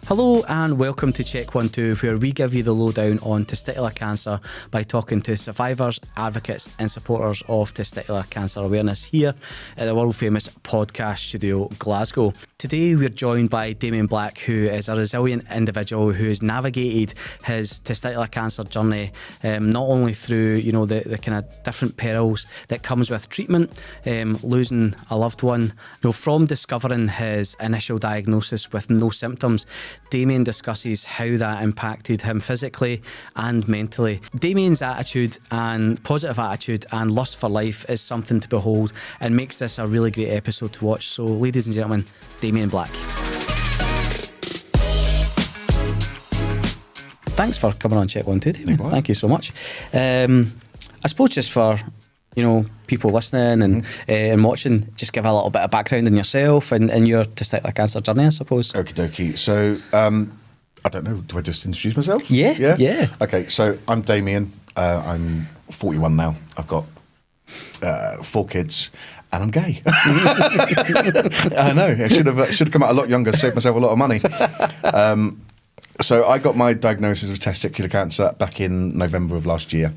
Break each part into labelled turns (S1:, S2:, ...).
S1: Hello and welcome to Check 1 2, where we give you the lowdown on testicular cancer by talking to survivors, advocates and supporters of testicular cancer awareness here at the world famous podcast studio Glasgow. Today we're joined by Damien Black, who is a resilient individual who has navigated his testicular cancer journey not only through the kind of different perils that comes with treatment, losing a loved one, from discovering his initial diagnosis with no symptoms. Damien discusses how that impacted him physically and mentally. Damien's attitude and positive attitude and lust for life is something to behold and makes this a really great episode to watch. So ladies and gentlemen, Damien Black. Thanks for coming on Check 1 2, Damien. Thank you so much. I suppose just for people listening and watching, just give a little bit of background on yourself and your testicular cancer journey, I suppose.
S2: Okie dokie. So, I don't know, do I just introduce myself?
S1: Yeah.
S2: Okay, so I'm Damien. I'm 41 now. I've got 4 kids and I'm gay. I know, I should have come out a lot younger, saved myself a lot of money. So I got my diagnosis of testicular cancer back in November of last year.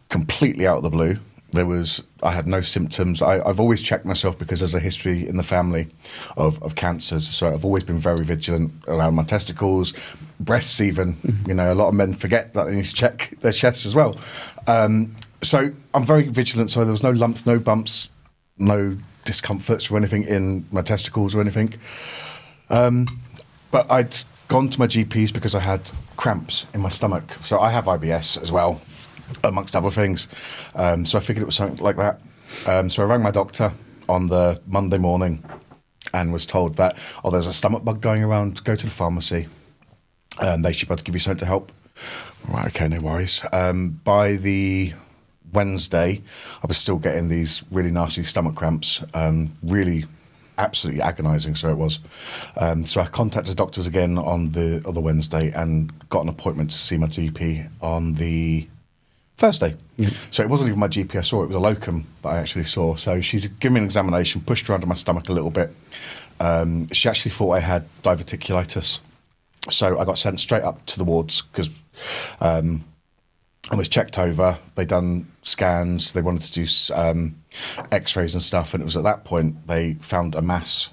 S2: Completely out of the blue. I had no symptoms. I've always checked myself because there's a history in the family of cancers. So I've always been very vigilant around my testicles, breasts even. A lot of men forget that they need to check their chests as well. So I'm very vigilant. So there was no lumps, no bumps, no discomforts or anything in my testicles or anything. But I'd gone to my GPs because I had cramps in my stomach. So I have IBS as well, amongst other things. So I figured it was something like that. So I rang my doctor on the Monday morning and was told that, there's a stomach bug going around, go to the pharmacy and they should be able to give you something to help. Right, okay, no worries. By the Wednesday, I was still getting these really nasty stomach cramps, really absolutely agonising, so it was. So I contacted the doctors again on the other Wednesday and got an appointment to see my GP on the Thursday. So it wasn't even my GP I saw, it was a locum that I actually saw. So she's given me an examination, pushed around in my stomach a little bit. She actually thought I had diverticulitis. So I got sent straight up to the wards because I was checked over. They done scans, they wanted to do x-rays and stuff. And it was at that point they found a mass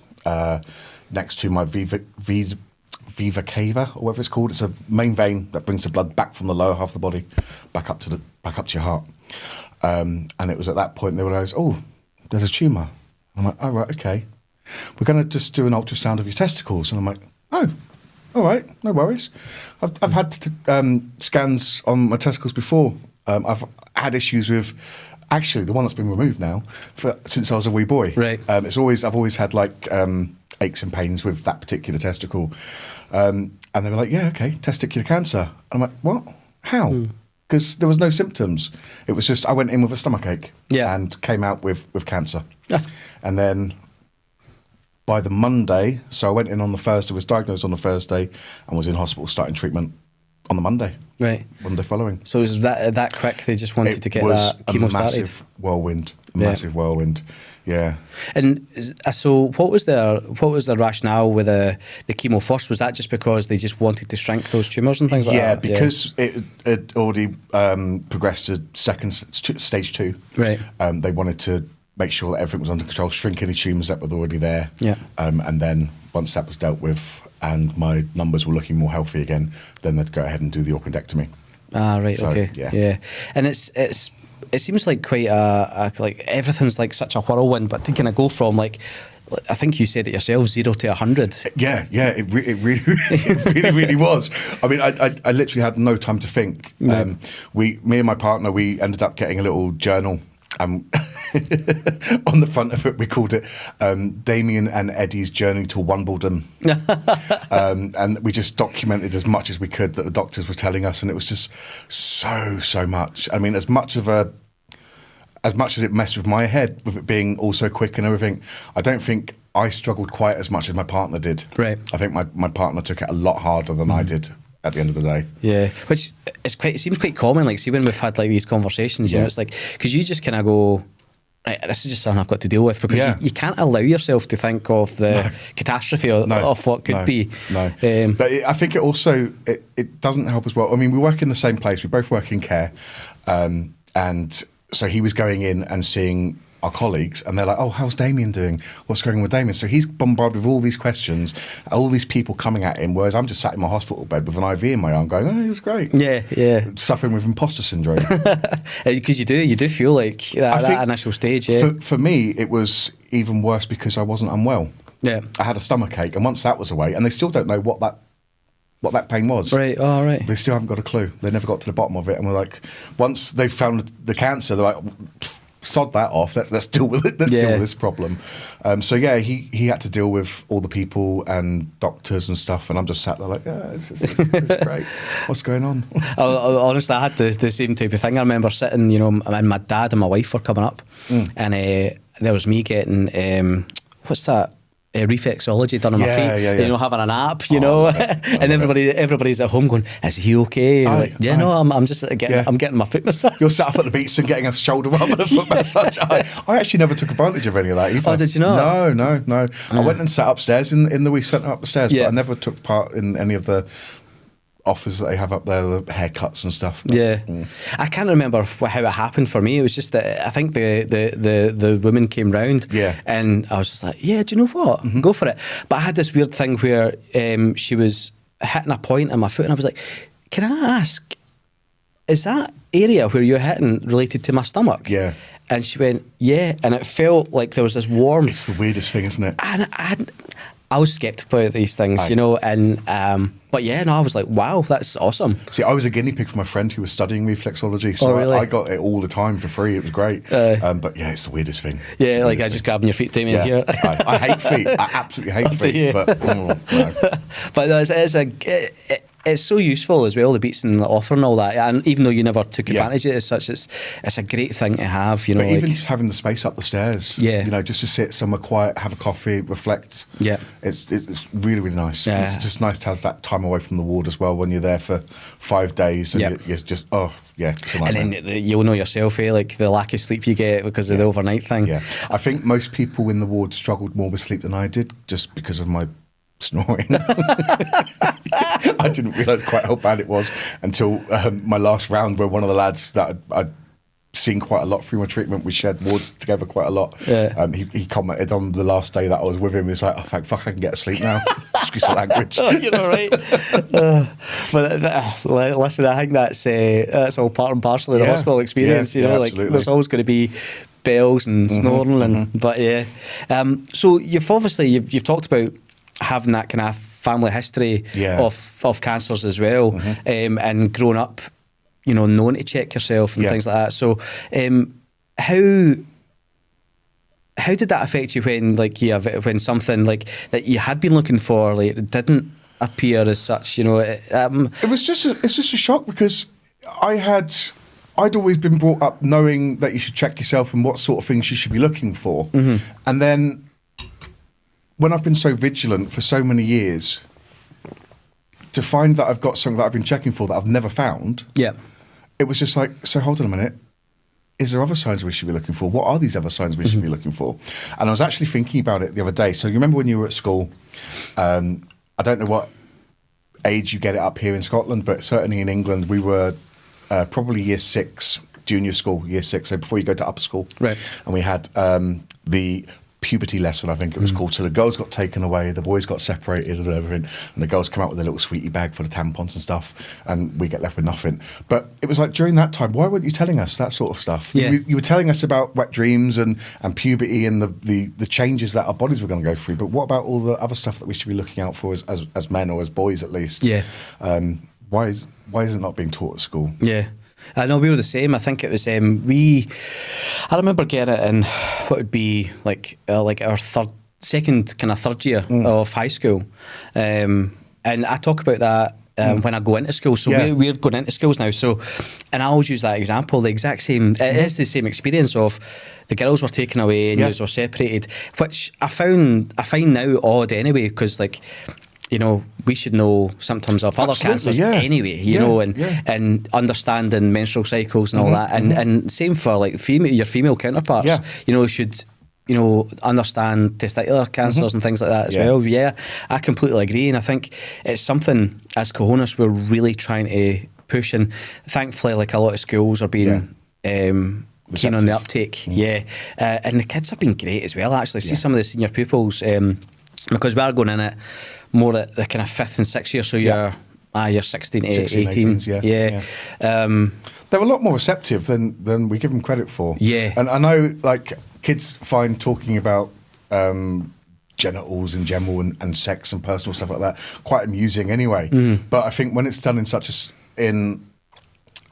S2: next to my Viva cava, or whatever it's called. It's a main vein that brings the blood back from the lower half of the body back up to your heart. And it was at that point they realised, there's a tumour. I'm like, oh right, okay. We're going to just do an ultrasound of your testicles. And I'm like, oh, all right, no worries. I've had scans on my testicles before. I've had issues with, actually, the one that's been removed now since I was a wee boy.
S1: Right.
S2: I've always had like aches and pains with that particular testicle. And they were like, yeah, okay, testicular cancer. I'm like, what? How? Because there was no symptoms. It was just, I went in with a stomachache and came out with cancer. Yeah. And then by the Monday, so I went in on the Thursday, was diagnosed on the Thursday and was in hospital starting treatment on the Monday.
S1: Right.
S2: Monday following.
S1: So was that quick? They just wanted to get that chemo started?
S2: Massive whirlwind. Yeah.
S1: And so what was the rationale with the chemo first? Was that just because they just wanted to shrink those tumours and things like that?
S2: Yeah, because it already progressed to stage 2.
S1: Right.
S2: They wanted to make sure that everything was under control, shrink any tumours that were already there.
S1: Yeah.
S2: And then once that was dealt with and my numbers were looking more healthy again, then they'd go ahead and do the orchidectomy.
S1: Ah, right,
S2: so,
S1: okay. Yeah. And it seems like quite like everything's like such a whirlwind, but to kind of go from like, I think you said it yourself, 0 to 100.
S2: Yeah, it really was. I mean, I literally had no time to think.
S1: No.
S2: Me and my partner, we ended up getting a little journal. On the front of it, we called it Damien and Eddie's Journey to Wimbledon. And we just documented as much as we could that the doctors were telling us, and it was just so much. I mean, as much as it messed with my head, with it being all so quick and everything, I don't think I struggled quite as much as my partner did.
S1: Right.
S2: I think my partner took it a lot harder than I did at the end of the day.
S1: Yeah, which it seems quite common. Like, see, when we've had like these conversations, it's like, because you just kind of go, right, this is just something I've got to deal with, because
S2: Yeah.
S1: you can't allow yourself to think of the catastrophe of what could be.
S2: No. But I think it also, it doesn't help as well. I mean, we work in the same place. We both work in care. And so he was going in and seeing our colleagues, and they're like, oh, how's Damien doing? What's going on with Damien? So he's bombarded with all these questions, all these people coming at him, whereas I'm just sat in my hospital bed with an IV in my arm going, oh, it's great.
S1: Yeah.
S2: Suffering with imposter syndrome.
S1: Because you do feel like that initial stage, yeah.
S2: For me, it was even worse because I wasn't unwell.
S1: Yeah.
S2: I had a stomach ache, and once that was away, and they still don't know what that pain was.
S1: Right, all right.
S2: They still haven't got a clue. They never got to the bottom of it, and we're like, once they found the cancer, they're like, sod that off. Let's deal with it. Let's deal with this problem. So yeah, he had to deal with all the people and doctors and stuff, and I'm just sat there like, yeah, this is great. What's going on?
S1: Honestly, I had the same type of thing. I remember sitting, and my dad and my wife were coming up, and there was me getting what's that? Reflexology done on my feet, having a nap, and everybody's at home going, "Is he okay?" I'm just getting my foot massage.
S2: You're sat up at the beach and getting a shoulder rub and a foot massage. I actually never took advantage of any of that either.
S1: Oh, did you not?
S2: No. I went and sat upstairs in the wee centre up the stairs, but I never took part in any of the offers that they have up there, the haircuts and stuff. But,
S1: I can't remember how it happened for me. It was just that I think the woman came round, and I was just like, yeah, do you know what? Go for it. But I had this weird thing where she was hitting a point in my foot, and I was like, can I ask, is that area where you're hitting related to my stomach?
S2: Yeah.
S1: And she went, yeah, and it felt like there was this warmth.
S2: It's the weirdest thing, isn't it?
S1: And I was sceptical about these things, but I was like, wow, that's awesome.
S2: See, I was a guinea pig for my friend who was studying reflexology, so
S1: really?
S2: I got it all the time for free. It was great. But yeah, it's the weirdest thing.
S1: Yeah, like I just grabbing your feet, Damien, here.
S2: I hate feet. I absolutely hate feet. But no.
S1: But it's so useful as well, the beats and the offer and all that. And even though you never took advantage of it as such, it's a great thing to have.
S2: But even just having the space up the stairs, just to sit somewhere quiet, have a coffee, reflect. Yeah, it's really, really nice. Yeah. It's just nice to have that time away from the ward as well when you're there for 5 days and you're just and
S1: then you'll know yourself, like the lack of sleep you get because of the overnight thing.
S2: Yeah, I think most people in the ward struggled more with sleep than I did, just because of my snoring. I didn't realise quite how bad it was until my last round, where one of the lads that I'd seen quite a lot through my treatment, we shared wards together quite a lot. He commented on the last day that I was with him, he was like, oh, thank fuck, I can get to sleep now. Excuse the language.
S1: Right? But listen, I think that's all part and parcel of the hospital experience. There's always going to be bells and snoring, but so you've talked about having that kind of family history of cancers as well, and growing up, knowing to check yourself and things like that. So, how did that affect you when something like that you had been looking for didn't appear as such? It
S2: was just a shock, because I'd always been brought up knowing that you should check yourself and what sort of things you should be looking for, and then when I've been so vigilant for so many years, to find that I've got something that I've been checking for that I've never found, it was just like, so hold on a minute, is there other signs we should be looking for? What are these other signs we should be looking for? And I was actually thinking about it the other day. So you remember when you were at school, I don't know what age you get it up here in Scotland, but certainly in England, we were probably year 6, junior school, year 6, so before you go to upper school. Right. And we had the puberty lesson, I think it was called. So the girls got taken away, the boys got separated and everything, and the girls come out with a little sweetie bag for the tampons and stuff, and we get left with nothing. But it was like, during that time, why weren't you telling us that sort of stuff? You were telling us about wet dreams and puberty and the changes that our bodies were going to go through, but what about all the other stuff that we should be looking out for as men, or as boys at least? Why is it not being taught at school?
S1: I know we were the same. I think it was I remember getting it in what would be like our second third year of high school, and I talk about that when I go into school. So we're going into schools now. So, and I always use that example. The exact same. It is the same experience of the girls were taken away and you were separated, which I find now odd anyway, because you know, we should know symptoms of other cancers anyway, you know, and understanding menstrual cycles and all that. And same for like your female counterparts, you know, should, you know, understand testicular cancers and things like that as well. Yeah, I completely agree. And I think it's something as Cahonas we're really trying to push. And thankfully, like a lot of schools are being keen on the uptake. And the kids have been great as well, actually. See some of the senior pupils, because we are going in it more at the kind of 5th and 6th year, so you're 16 to 18.
S2: They're a lot more receptive than we give them credit for. And I know, like, kids find talking about genitals in general and sex and personal stuff like that quite amusing anyway. But I think when it's done in in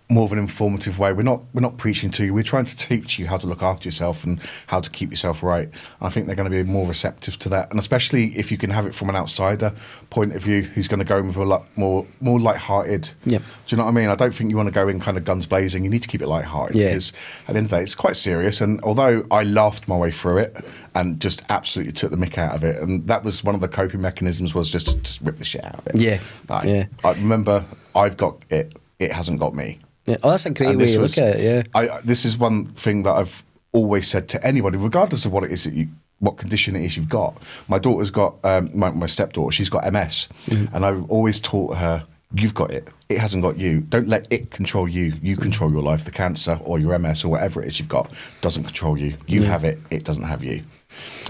S2: more of an informative way, we're not preaching to you. We're trying to teach you how to look after yourself and how to keep yourself right. And I think they're going to be more receptive to that, and especially if you can have it from an outsider point of view, who's going to go in with a lot more light-hearted. Do you know what I mean? I don't think you want to go in kind of guns blazing. You need to keep it light-hearted because at the end of the day, it's quite serious. And although I laughed my way through it and just absolutely took the mick out of it, and that was one of the coping mechanisms, was just rip the shit out of it. I remember, I've got it. It hasn't got me.
S1: Oh, that's a great way to look at it.
S2: This is one thing that I've always said to anybody, regardless of what it is what condition it is you've got. My daughter's got my stepdaughter. She's got MS, and I've always taught her, you've got it. It hasn't got you. Don't let it control you. You control your life. The cancer or your MS or whatever it is you've got doesn't control you. You have it. It doesn't have you.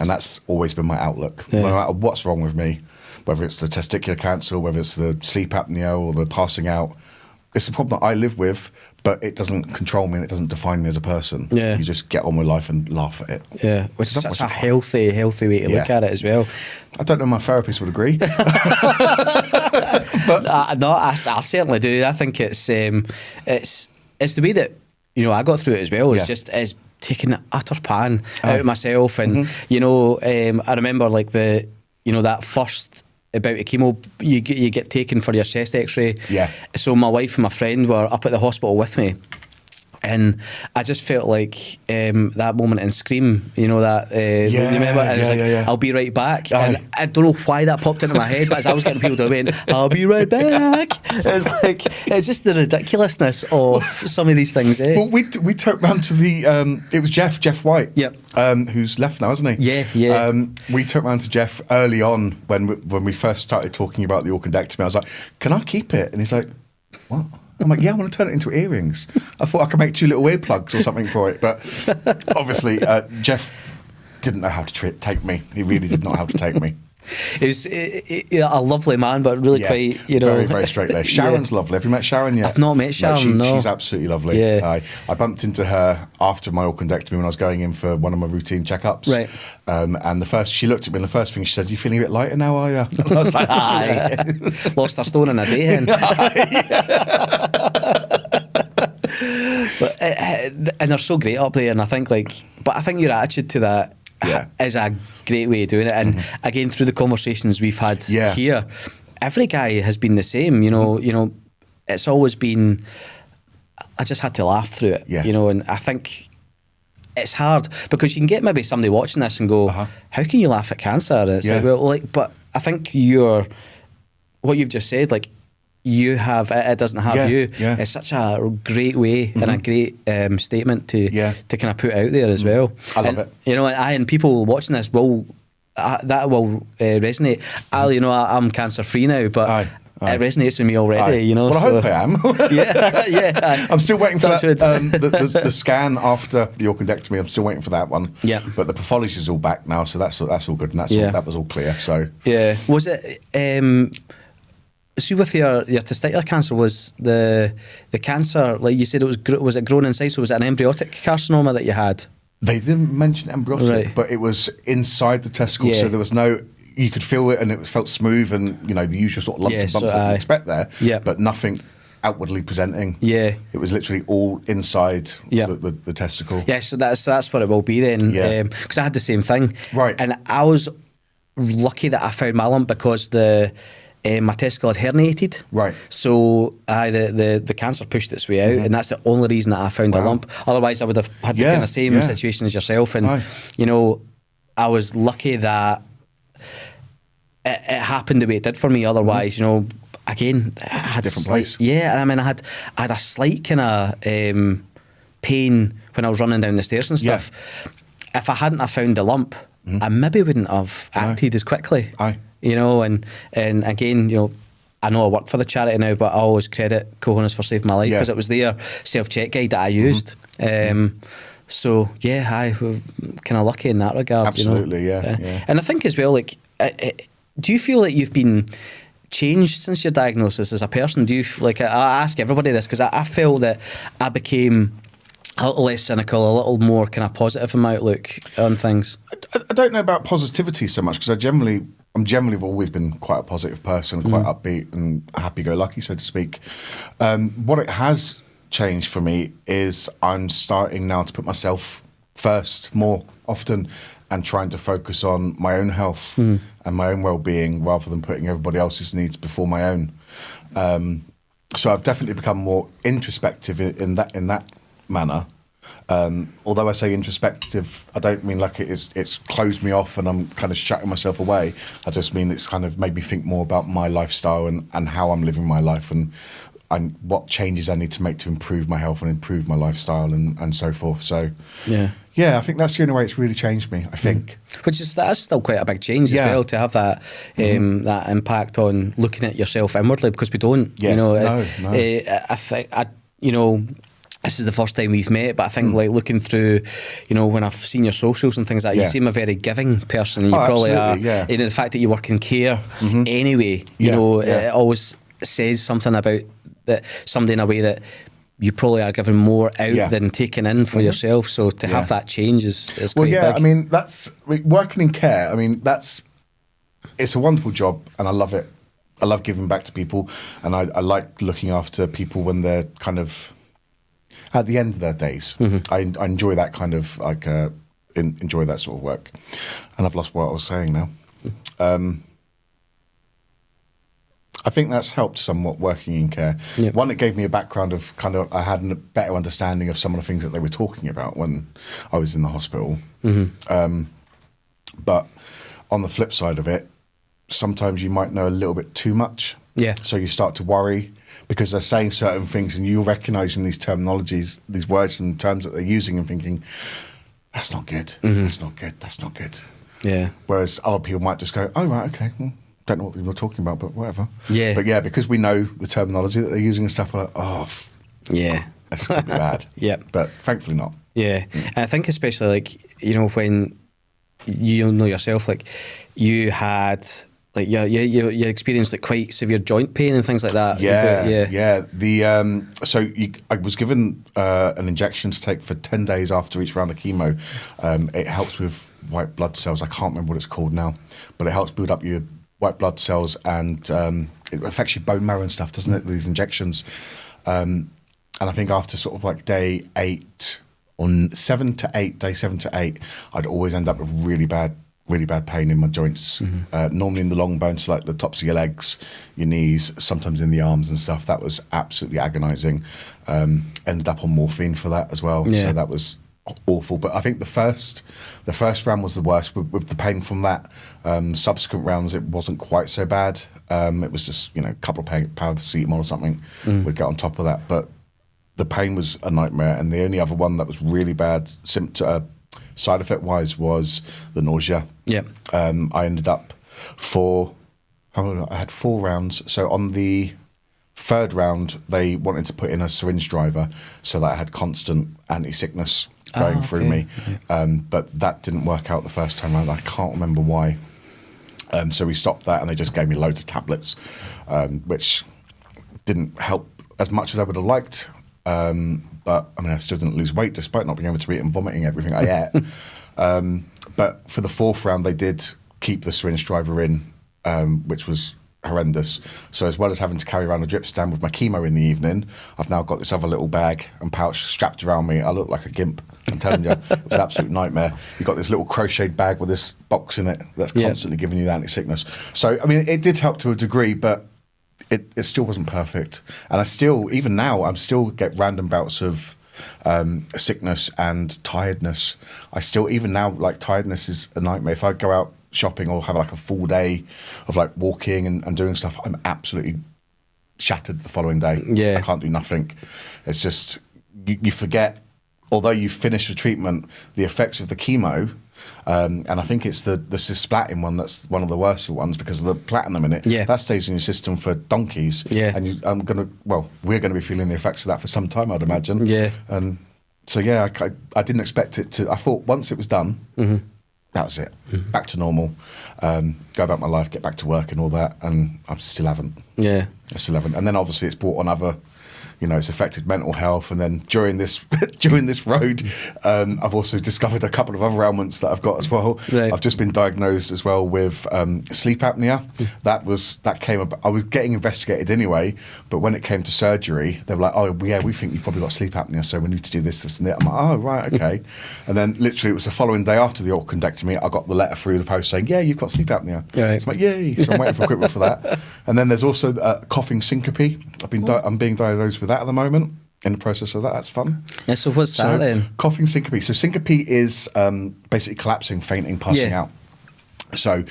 S2: And that's always been my outlook. No matter what's wrong with me, whether it's the testicular cancer, whether it's the sleep apnea or the passing out. It's a problem that I live with, but it doesn't control me and it doesn't define me as a person. You just get on with life and laugh at it.
S1: Which is such a healthy way to look at it as well.
S2: I don't know, my therapist would agree. But
S1: no, I certainly do. I think it's the way that, you know, I got through it as well. It's just taking the utter pan out of myself, and you know, I remember like that first about a chemo you get taken for your chest x-ray. So my wife and my friend were up at the hospital with me, and I just felt like that moment in Scream, you know, that remember? And it was like, I'll be right back. And I don't know why that popped into my head, but as I was getting people to win, I'll be right back. It's like, it's just the ridiculousness of some of these things.
S2: Well, we took round to the it was Jeff White, who's left now, hasn't he? We took round to Jeff early on when we first started talking about the orchidectomy. I was like, can I keep it? And he's like, what? I'm like, I want to turn it into earrings. I thought I could make 2 little earplugs or something for it. But obviously, Jeff didn't know how to take me. He really did not know how to take me.
S1: He was a lovely man, but really quite, you know...
S2: Very, very straight-laced. Sharon's lovely. Have you met Sharon yet?
S1: I've not met Sharon, no.
S2: She's absolutely lovely. I bumped into her after my orchidectomy when I was going in for one of my routine checkups. And she looked at me, and the first thing she said, you feeling a bit lighter now, are you? And I was like,
S1: aye. Lost a stone in a day, hen. And they're so great up there, and I think your attitude to that is a great way of doing it. And again, through the conversations we've had here, every guy has been the same. You know, it's always been, I just had to laugh through it. You know, and I think it's hard because you can get maybe somebody watching this and go, how can you laugh at cancer? And it's like, but I think what you've just said, like, you have it doesn't have you. It's such a great way and a great statement to kind of put out there as well.
S2: I love it.
S1: You know, and people watching this will resonate. I'm cancer free now, but it resonates with me already. You know,
S2: well, I hope I am. I'm still waiting for the scan after the orchidectomy. I'm still waiting for that one. But the pathology is all back now, so that's all good, and that was all clear. So
S1: was it? See, with your testicular cancer, was the cancer, like you said, was it grown inside? So was it an embryonic carcinoma that you had?
S2: They didn't mention embryonic, but it was inside the testicle, so there was no. You could feel it, and it felt smooth, and you know the usual sort of lumps and bumps that you expect there, but nothing outwardly presenting. It was literally all inside the testicle.
S1: So that's what it will be then. Because I had the same thing, and I was lucky that I found my lump because my testicle had herniated. So the cancer pushed its way out, and that's the only reason that I found a lump. Otherwise, I would have had the kind of same situation as yourself. And you know, I was lucky that it happened the way it did for me. Otherwise, you know, again, I had
S2: Different
S1: slight,
S2: place.
S1: yeah. I mean, I had a slight kind of pain when I was running down the stairs and
S2: Yeah.
S1: stuff. If I hadn't have found the lump, I maybe wouldn't have acted as quickly.
S2: Aye.
S1: You know, and again, you know, I know I work for the charity now, but I always credit Cahonas for saving my life,
S2: Yeah.
S1: because it was their self-check guide that I used. So yeah, I was kind of lucky in that regard.
S2: Absolutely,
S1: you know?
S2: yeah.
S1: And I think as well, like, do you feel like you've been changed since your diagnosis as a person? Do you like? I ask everybody this because I felt that I became a little less cynical, a little more kind of positive in my outlook on things.
S2: I don't know about positivity so much, because I'm generally have always been quite a positive person, quite upbeat and happy-go-lucky, so to speak. What it has changed for me is I'm starting now to put myself first more often and trying to focus on my own health and my own well-being rather than putting everybody else's needs before my own. So I've definitely become more introspective in that manner. Although I say introspective, I don't mean like it's closed me off and I'm kind of shutting myself away. I just mean it's kind of made me think more about my lifestyle and how I'm living my life and what changes I need to make to improve my health and improve my lifestyle and so forth. So yeah, I think that's the only way it's really changed me, I think.
S1: That's still quite a big change as well, to have that that impact on looking at yourself inwardly, because we don't.
S2: Yeah,
S1: you know,
S2: no.
S1: I think you know. This is the first time we've met, but I think like looking through, you know, when I've seen your socials and things like that, you seem a very giving person. And you probably are.
S2: Yeah.
S1: You know, the fact that you work in care anyway, you know, it always says something about that somebody in a way that you probably are giving more out than taking in for yourself. So to have that change is quite big.
S2: I mean, working in care. I mean, it's a wonderful job, and I love it. I love giving back to people, and I like looking after people when they're kind of at the end of their days. I enjoy that kind of like enjoy that sort of work. And I've lost what I was saying now. I think that's helped somewhat working in care. Yep. One, it gave me a background of I had a better understanding of some of the things that they were talking about when I was in the hospital. But on the flip side of it, sometimes you might know a little bit too much. Yeah. So you start to worry because they're saying certain things and you're recognising these terminologies, these words and terms that they're using and thinking, that's not good, that's not good, that's not good. Yeah. Whereas other people might just go, oh, right, okay, well, don't know what you're talking about, but whatever. Yeah. But yeah, because we know the terminology that they're using and stuff, we're like, oh, yeah, that's going to be bad. Yeah. But thankfully not.
S1: Yeah. And I think especially like, you know, when you know yourself, like you had... Like you experienced like quite severe joint pain and things like that.
S2: Yeah. I was given an injection to take for 10 days after each round of chemo. It helps with white blood cells. I can't remember what it's called now, but it helps build up your white blood cells and it affects your bone marrow and stuff, doesn't it? These injections. And I think after sort of like day 7 to 8, I'd always end up with really bad pain in my joints, normally in the long bones, so like the tops of your legs, your knees, sometimes in the arms and stuff. That was absolutely agonising. Ended up on morphine for that as well, so that was awful. But I think the first round was the worst with the pain from that. Subsequent rounds, it wasn't quite so bad. It was just, you know, a couple of paracetamol or something would get on top of that. But the pain was a nightmare, and the only other one that was really bad side effect wise was the nausea. Yeah. I ended up I had 4 rounds. So on the 3rd round, they wanted to put in a syringe driver so that I had constant anti-sickness going through me. But that didn't work out the first time around. I can't remember why. So we stopped that and they just gave me loads of tablets, which didn't help as much as I would have liked. But I mean, I still didn't lose weight despite not being able to eat and vomiting everything I ate. But for the 4th round, they did keep the syringe driver in, which was horrendous. So as well as having to carry around a drip stand with my chemo in the evening, I've now got this other little bag and pouch strapped around me. I look like a gimp. I'm telling you, it was an absolute nightmare. You've got this little crocheted bag with this box in it that's constantly giving you the anti-sickness. So, I mean, it did help to a degree, but it still wasn't perfect. And I still, even now, I still get random bouts of sickness and tiredness. I still, even now, like tiredness is a nightmare. If I go out shopping or have like a full day of like walking and doing stuff, I'm absolutely shattered the following day.
S1: Yeah.
S2: I can't do nothing. It's just, you forget, although you finish the treatment, the effects of the chemo, and I think it's the cisplatin one that's one of the worst ones because of the platinum in it.
S1: Yeah.
S2: That stays in your system for donkeys.
S1: Yeah.
S2: And we're going to be feeling the effects of that for some time, I'd imagine.
S1: Yeah.
S2: And so, yeah, I didn't expect it to. I thought once it was done, that was it. Back to normal. Go about my life, get back to work and all that. And I still haven't.
S1: Yeah.
S2: I still haven't. And then obviously it's brought on other, it's affected mental health. And then during this road, I've also discovered a couple of other ailments that I've got as well.
S1: Right.
S2: I've just been diagnosed as well with sleep apnea. That came about. I was getting investigated anyway, but when it came to surgery, they were like, "Oh yeah, we think you've probably got sleep apnea, so we need to do this and that." I'm like, "Oh right, okay." And then literally it was the following day after the orchidectomy, I got the letter through the post saying, "Yeah, you've got sleep apnea."
S1: Right.
S2: It's like, yay! So I'm waiting for equipment for that. And then there's also coughing syncope. I'm being diagnosed with that at the moment. In the process of that, that's fun.
S1: Yeah, so what's that then?
S2: Coughing syncope. So syncope is basically collapsing, fainting, passing out. So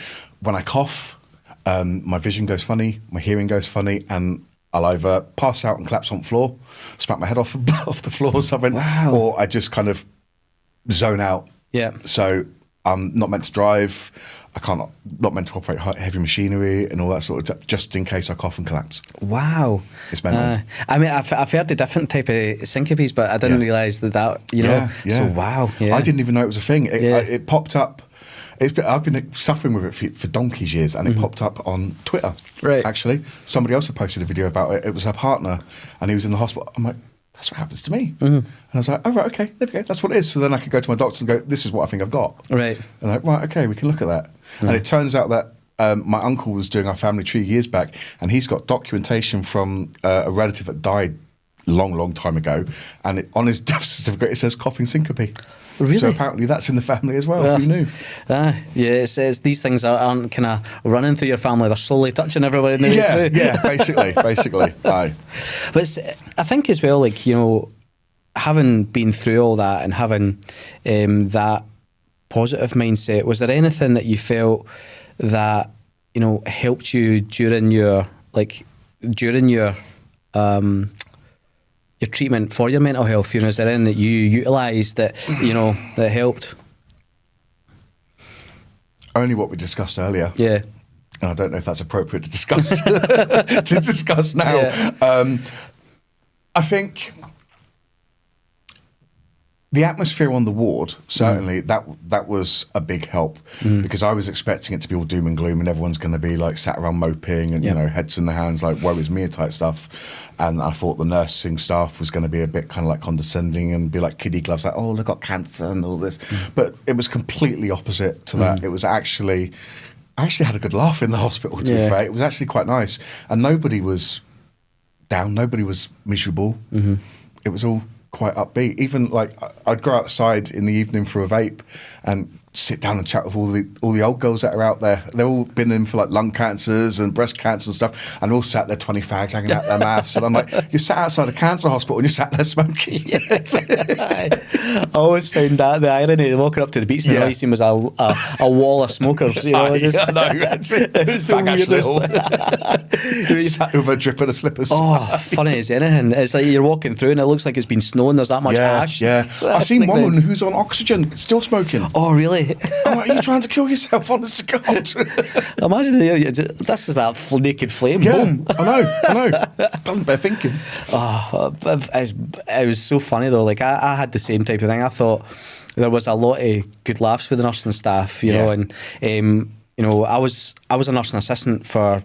S2: when I cough, my vision goes funny, my hearing goes funny, and I'll either pass out and collapse on the floor, smack my head off the floor or something, or I just kind of zone out. Yeah. So I'm not meant to drive. Not meant to operate heavy machinery and all that sort of, just in case I cough and collapse.
S1: Wow.
S2: It's mental.
S1: I mean, I've heard the different type of syncopes, but I didn't realise that, Yeah.
S2: So
S1: wow. Yeah.
S2: I didn't even know it was a thing. It popped up. I've been suffering with it for donkey's years, and it popped up on Twitter.
S1: Right.
S2: Actually, somebody else had posted a video about it. It was her partner, and he was in the hospital. I'm like, that's what happens to me. And I was like, oh, right, okay, there we go. That's what it is. So then I could go to my doctor and go, this is what I think I've got.
S1: Right.
S2: And I'm like, right, okay, we can look at that. And it turns out that my uncle was doing our family tree years back, and he's got documentation from a relative that died long time ago. And on his death certificate, it says coughing syncope.
S1: Really?
S2: So apparently that's in the family as well. Who knew?
S1: Yeah, it says these things aren't kind of running through your family. They're slowly touching everybody in the way through.
S2: Yeah, basically. Aye.
S1: But I think as well, like, having been through all that and having that positive mindset, was there anything that you felt that, helped you during your treatment for your mental health? Is there anything that you utilised that, that helped?
S2: Only what we discussed earlier.
S1: Yeah.
S2: And I don't know if that's appropriate to discuss now. Yeah. I think the atmosphere on the ward, certainly, that was a big help because I was expecting it to be all doom and gloom and everyone's going to be like sat around moping and, heads in the hands, like woe is me type stuff. And I thought the nursing staff was going to be a bit kind of like condescending and be like kiddie gloves, like, oh, they've got cancer and all this. But it was completely opposite to that. It was I actually had a good laugh in the hospital, to be fair. It was actually quite nice. And nobody was down, nobody was miserable. It was all quite upbeat. Even like I'd go outside in the evening for a vape and sit down and chat with all the old girls that are out there. They've all been in for like lung cancers and breast cancer and stuff, and all sat there 20 fags hanging out their mouths. And I'm like, you sat outside a cancer hospital and you sat there smoking.
S1: I always found that the irony. Walking up to the beach and all you seen was a wall of smokers.
S2: I know, that's it. It was the weirdest. Sat with a drip in a slippers.
S1: Oh, funny as anything. It's like you're walking through and it looks like it's been snowing. There's that much ash.
S2: Yeah, I've seen one woman who's on oxygen still smoking.
S1: Oh, really?
S2: I'm like, are you trying to kill yourself, honest to God?
S1: Imagine this is that naked flame.
S2: Yeah,
S1: boom.
S2: I know. Doesn't bear thinking.
S1: Oh, it was so funny though. Like I had the same type of thing. I thought there was a lot of good laughs with the nursing staff, know, and I was a nursing assistant for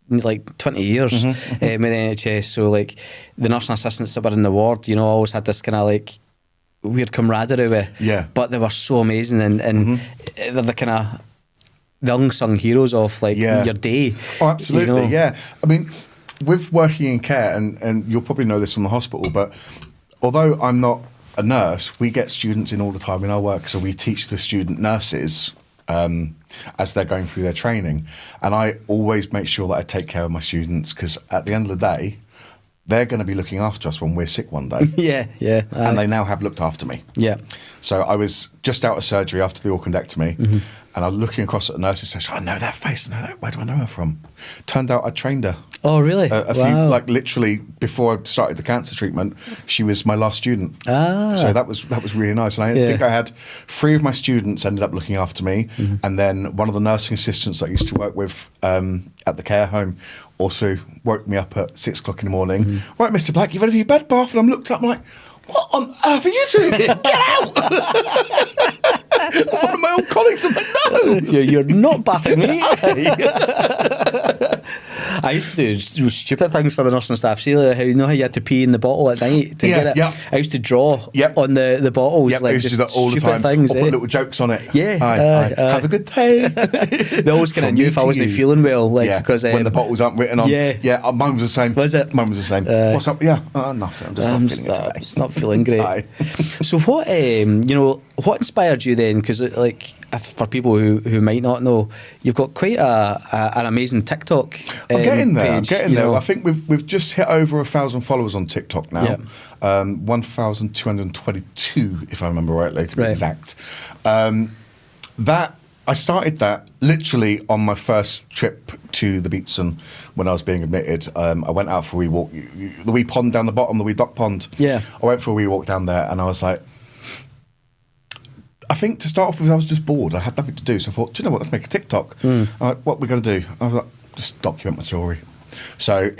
S1: like 20 years with the NHS. So like the nursing assistants that were in the ward, always had this kind of like weird camaraderie with. But they were so amazing and they're the kind of the unsung heroes of like your day.
S2: Oh, absolutely. Yeah. I mean, with working in care, and you'll probably know this from the hospital, but although I'm not a nurse, we get students in all the time in our work, so we teach the student nurses as they're going through their training, and I always make sure that I take care of my students, because at the end of the day, they're going to be looking after us when we're sick one day. And they now have looked after me. So I was just out of surgery after the orchidectomy, And I was looking across at the nurse's station. I know that face. I know that. Where do I know her from? Turned out I trained her.
S1: Oh, really?
S2: A few, like literally before I started the cancer treatment, she was my last student. So that was really nice. And I think I had 3 of my students ended up looking after me, and then one of the nursing assistants that I used to work with at the care home also woke me up at 6 o'clock in the morning. Right, Mr. Black, you ready for your bed bath? And I'm looked up, I'm like, what on earth are you doing here? Get out! One of my old colleagues, I'm like, no!
S1: You're not bathing me. I used to do stupid things for the nursing staff. See, like, how you had to pee in the bottle at night to get it?
S2: Yeah.
S1: I used to draw on the bottles.
S2: I used to do that all the time.
S1: Things,
S2: or put little jokes on it.
S1: Aye.
S2: Have a good day.
S1: They always kind of knew if I wasn't feeling well, because
S2: when the bottles aren't written on. Mine was the same.
S1: Was it?
S2: Mine was the same. What's up? Yeah, nothing. I'm just not feeling it today.
S1: It's not feeling great. So what, what inspired you then? Because for people who might not know, you've got quite an amazing TikTok.
S2: I'm getting there.
S1: Page,
S2: I think we've just hit over 1,000 followers on TikTok now. 1,222, if I remember rightly, to be exact. That I started that literally on my first trip to the Beatson when I was being admitted. I went out for a wee walk, the wee pond down the bottom, the wee duck pond. I went for a wee walk down there, and I was like, I think to start off with, I was just bored. I had nothing to do, so I thought, do you know what? Let's make a TikTok. I'm like, what are we going to do? I was like, just document my story. So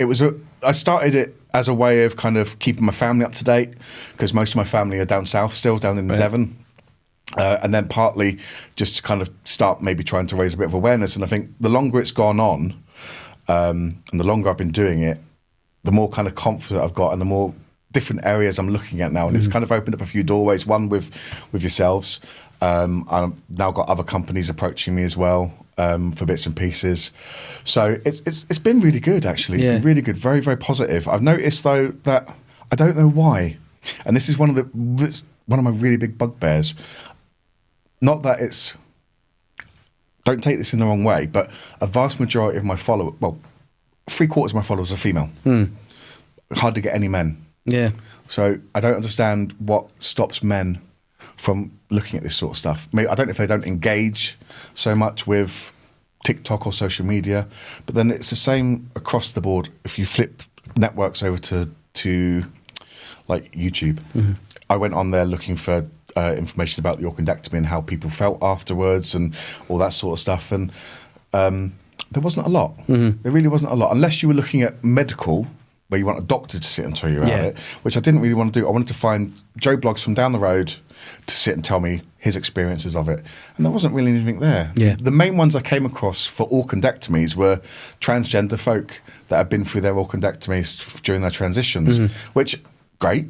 S2: I started it as a way of kind of keeping my family up to date, because most of my family are down south still, down in Devon. And then partly just to kind of start maybe trying to raise a bit of awareness. And I think the longer it's gone on, and the longer I've been doing it, the more kind of confident I've got and the more different areas I'm looking at now. And it's kind of opened up a few doorways, one with yourselves. I've now got other companies approaching me as well for bits and pieces. So it's been really good, actually. It's been really good, very, very positive. I've noticed, though, that I don't know why. And this is one of my really big bugbears. Not that it's, don't take this in the wrong way, but a vast majority of my followers, well, 3/4 of my followers are female. Hard to get any men. So I don't understand what stops men from looking at this sort of stuff. Maybe, I don't know if they don't engage so much with TikTok or social media, but then it's the same across the board. If you flip networks over to like YouTube, I went on there looking for information about the orchidectomy and how people felt afterwards and all that sort of stuff, and there wasn't a lot. There really wasn't a lot, unless you were looking at medical, where you want a doctor to sit and tell you about it, which I didn't really want to do. I wanted to find Joe Blogs from down the road to sit and tell me his experiences of it, and there wasn't really anything there. The main ones I came across for orchidectomies were transgender folk that had been through their orchidectomies during their transitions, which, great,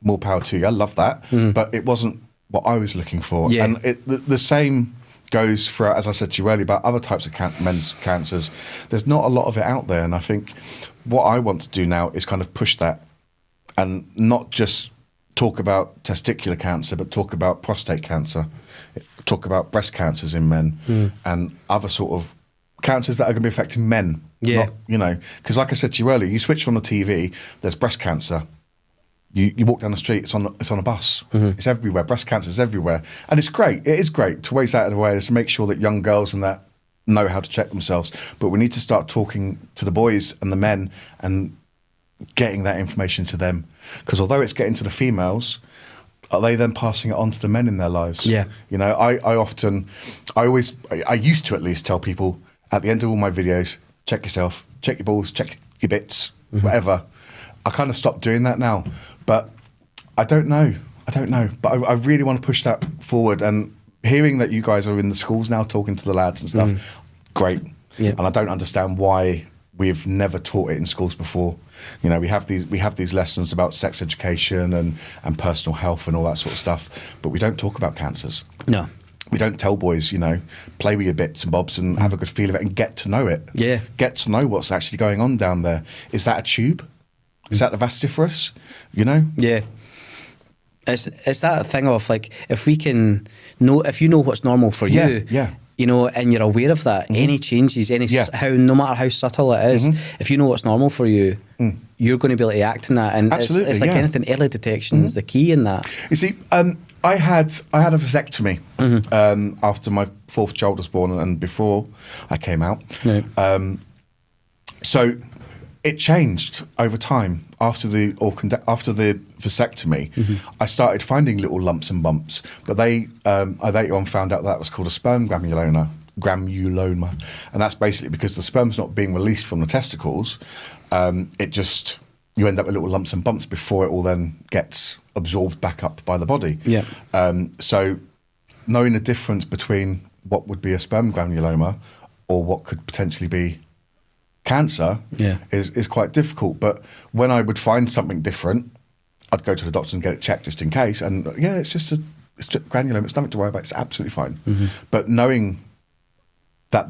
S2: more power to you, I love that, but it wasn't what I was looking for. And the same goes for, as I said to you earlier, about other types of men's cancers. There's not a lot of it out there, and I think what I want to do now is kind of push that and not just talk about testicular cancer, but talk about prostate cancer, talk about breast cancers in men, and other sort of cancers that are going to be affecting men. Not, because like I said to you earlier, you switch on the TV, there's breast cancer. You walk down the street, it's on a bus. It's everywhere. Breast cancer is everywhere. And it's great. It is great to raise that awareness, to make sure that young girls and that know how to check themselves. But we need to start talking to the boys and the men and getting that information to them. Because although it's getting to the females, are they then passing it on to the men in their lives? I used to at least tell people at the end of all my videos, check yourself, check your balls, check your bits, whatever. I kind of stopped doing that now. But I don't know. But I really want to push that forward. And hearing that you guys are in the schools now talking to the lads and stuff, great. And I don't understand why we've never taught it in schools before. We have these lessons about sex education and personal health and all that sort of stuff, but we don't talk about cancers. No. We don't tell boys, play with your bits and bobs and have a good feel of it and get to know it. Get to know what's actually going on down there. Is that a tube? Is that the vestiferous?
S1: It's that thing of like, if you know what's normal for you, and you're aware of that, any changes, no matter how subtle it is, if you know what's normal for you, you're going to be able to act in that. And it's like anything, early detection is the key in that.
S2: You see, I had a vasectomy after my 4th child was born and before I came out.
S1: Yeah.
S2: So it changed over time. After the vasectomy, I started finding little lumps and bumps, but I later on found out that was called a sperm granuloma, and that's basically because the sperm's not being released from the testicles. You end up with little lumps and bumps before it all then gets absorbed back up by the body.
S1: Yeah.
S2: So knowing the difference between what would be a sperm granuloma or what could potentially be cancer is quite difficult. But when I would find something different, I'd go to the doctor and get it checked just in case. And it's just granuloma. It's nothing to worry about. It's absolutely fine. But knowing that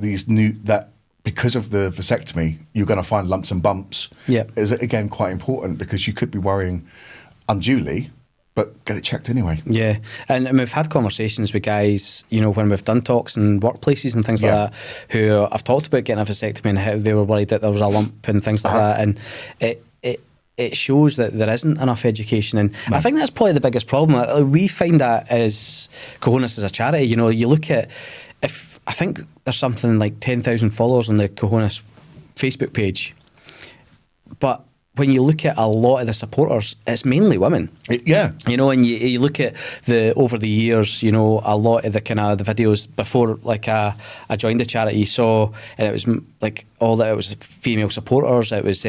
S2: because of the vasectomy, you're going to find lumps and bumps is, again, quite important because you could be worrying unduly, but get it checked anyway. Yeah,
S1: and we've had conversations with guys, when we've done talks in workplaces and things like that, who have talked about getting a vasectomy and how they were worried that there was a lump and things like that, and it shows that there isn't enough education, and I think that's probably the biggest problem. We find that as Cahonas as a charity, you look at, I think there's something like 10,000 followers on the Cahonas Facebook page, but when you look at a lot of the supporters, it's mainly women. And you look at over the years, a lot of the the videos before, like I joined the charity, you saw, and it was like it was female supporters. It was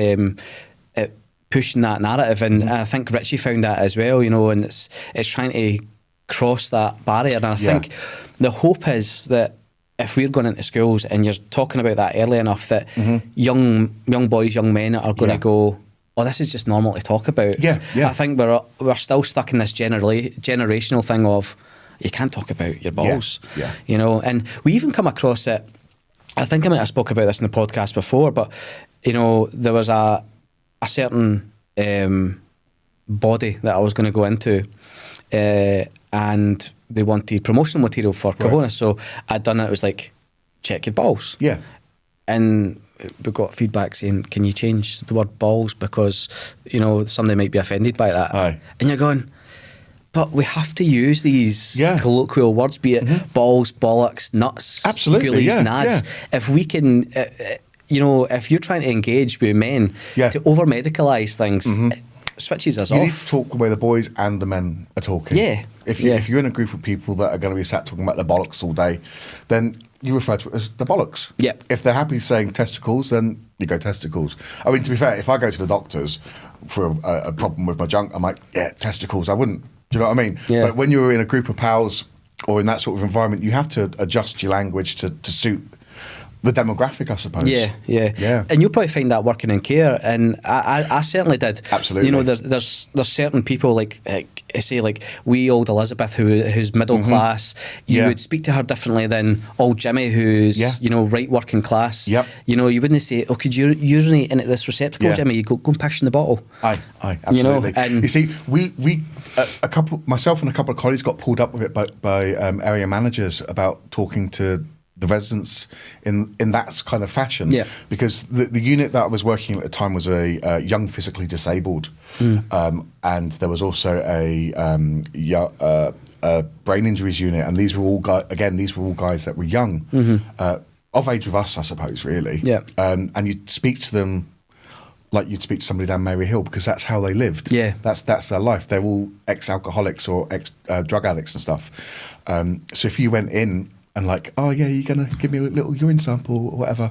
S1: pushing that narrative, and I think Richie found that as well. And it's trying to cross that barrier. And I think the hope is that if we're going into schools and you're talking about that early enough, that young boys, young men are going to go, oh, this is just normal to talk about. I think we're still stuck in this generational thing of you can't talk about your balls. And we even come across it. I think I might have spoke about this in the podcast before, but there was a certain body that I was going to go into, and they wanted promotional material for Cahonas, so I'd done it. It was like, check your balls. And we got feedback saying, can you change the word balls because somebody might be offended by that. And you're going, but we have to use these colloquial words, be it balls, bollocks, nuts, goolies, nads. If we can, if you're trying to engage with men to over medicalise things, it switches us off.
S2: You need to talk the way the boys and the men are talking. If you're in a group of people that are going to be sat talking about the bollocks all day, then you refer to it as the bollocks. If they're happy saying testicles, then you go testicles. I mean, to be fair, if I go to the doctors for a problem with my junk, I'm like, testicles. I wouldn't. Do you know what I mean? But when you're in a group of pals or in that sort of environment, you have to adjust your language to suit the demographic, I suppose. And you'll probably find that working in care, and I certainly did. Absolutely.
S1: There's certain people like say like wee old Elizabeth who's middle class. You would speak to her differently than old Jimmy who's right working class. You wouldn't say, oh, could you urinate into this receptacle, Jimmy? You go and piss in the bottle.
S2: Aye, absolutely. And you see, we myself and a couple of colleagues got pulled up with it by area managers about talking to the residents in that kind of fashion, because the unit that I was working at the time was a young physically disabled, and there was also a brain injuries unit, and these were all guys that were young, of age with us, I suppose, really. And you'd speak to them like you'd speak to somebody down Mary Hill, because that's how they lived. That's their life. They're all ex-alcoholics or ex-drug addicts and stuff. So if you went in and like, oh yeah, you're going to give me a little urine sample or whatever,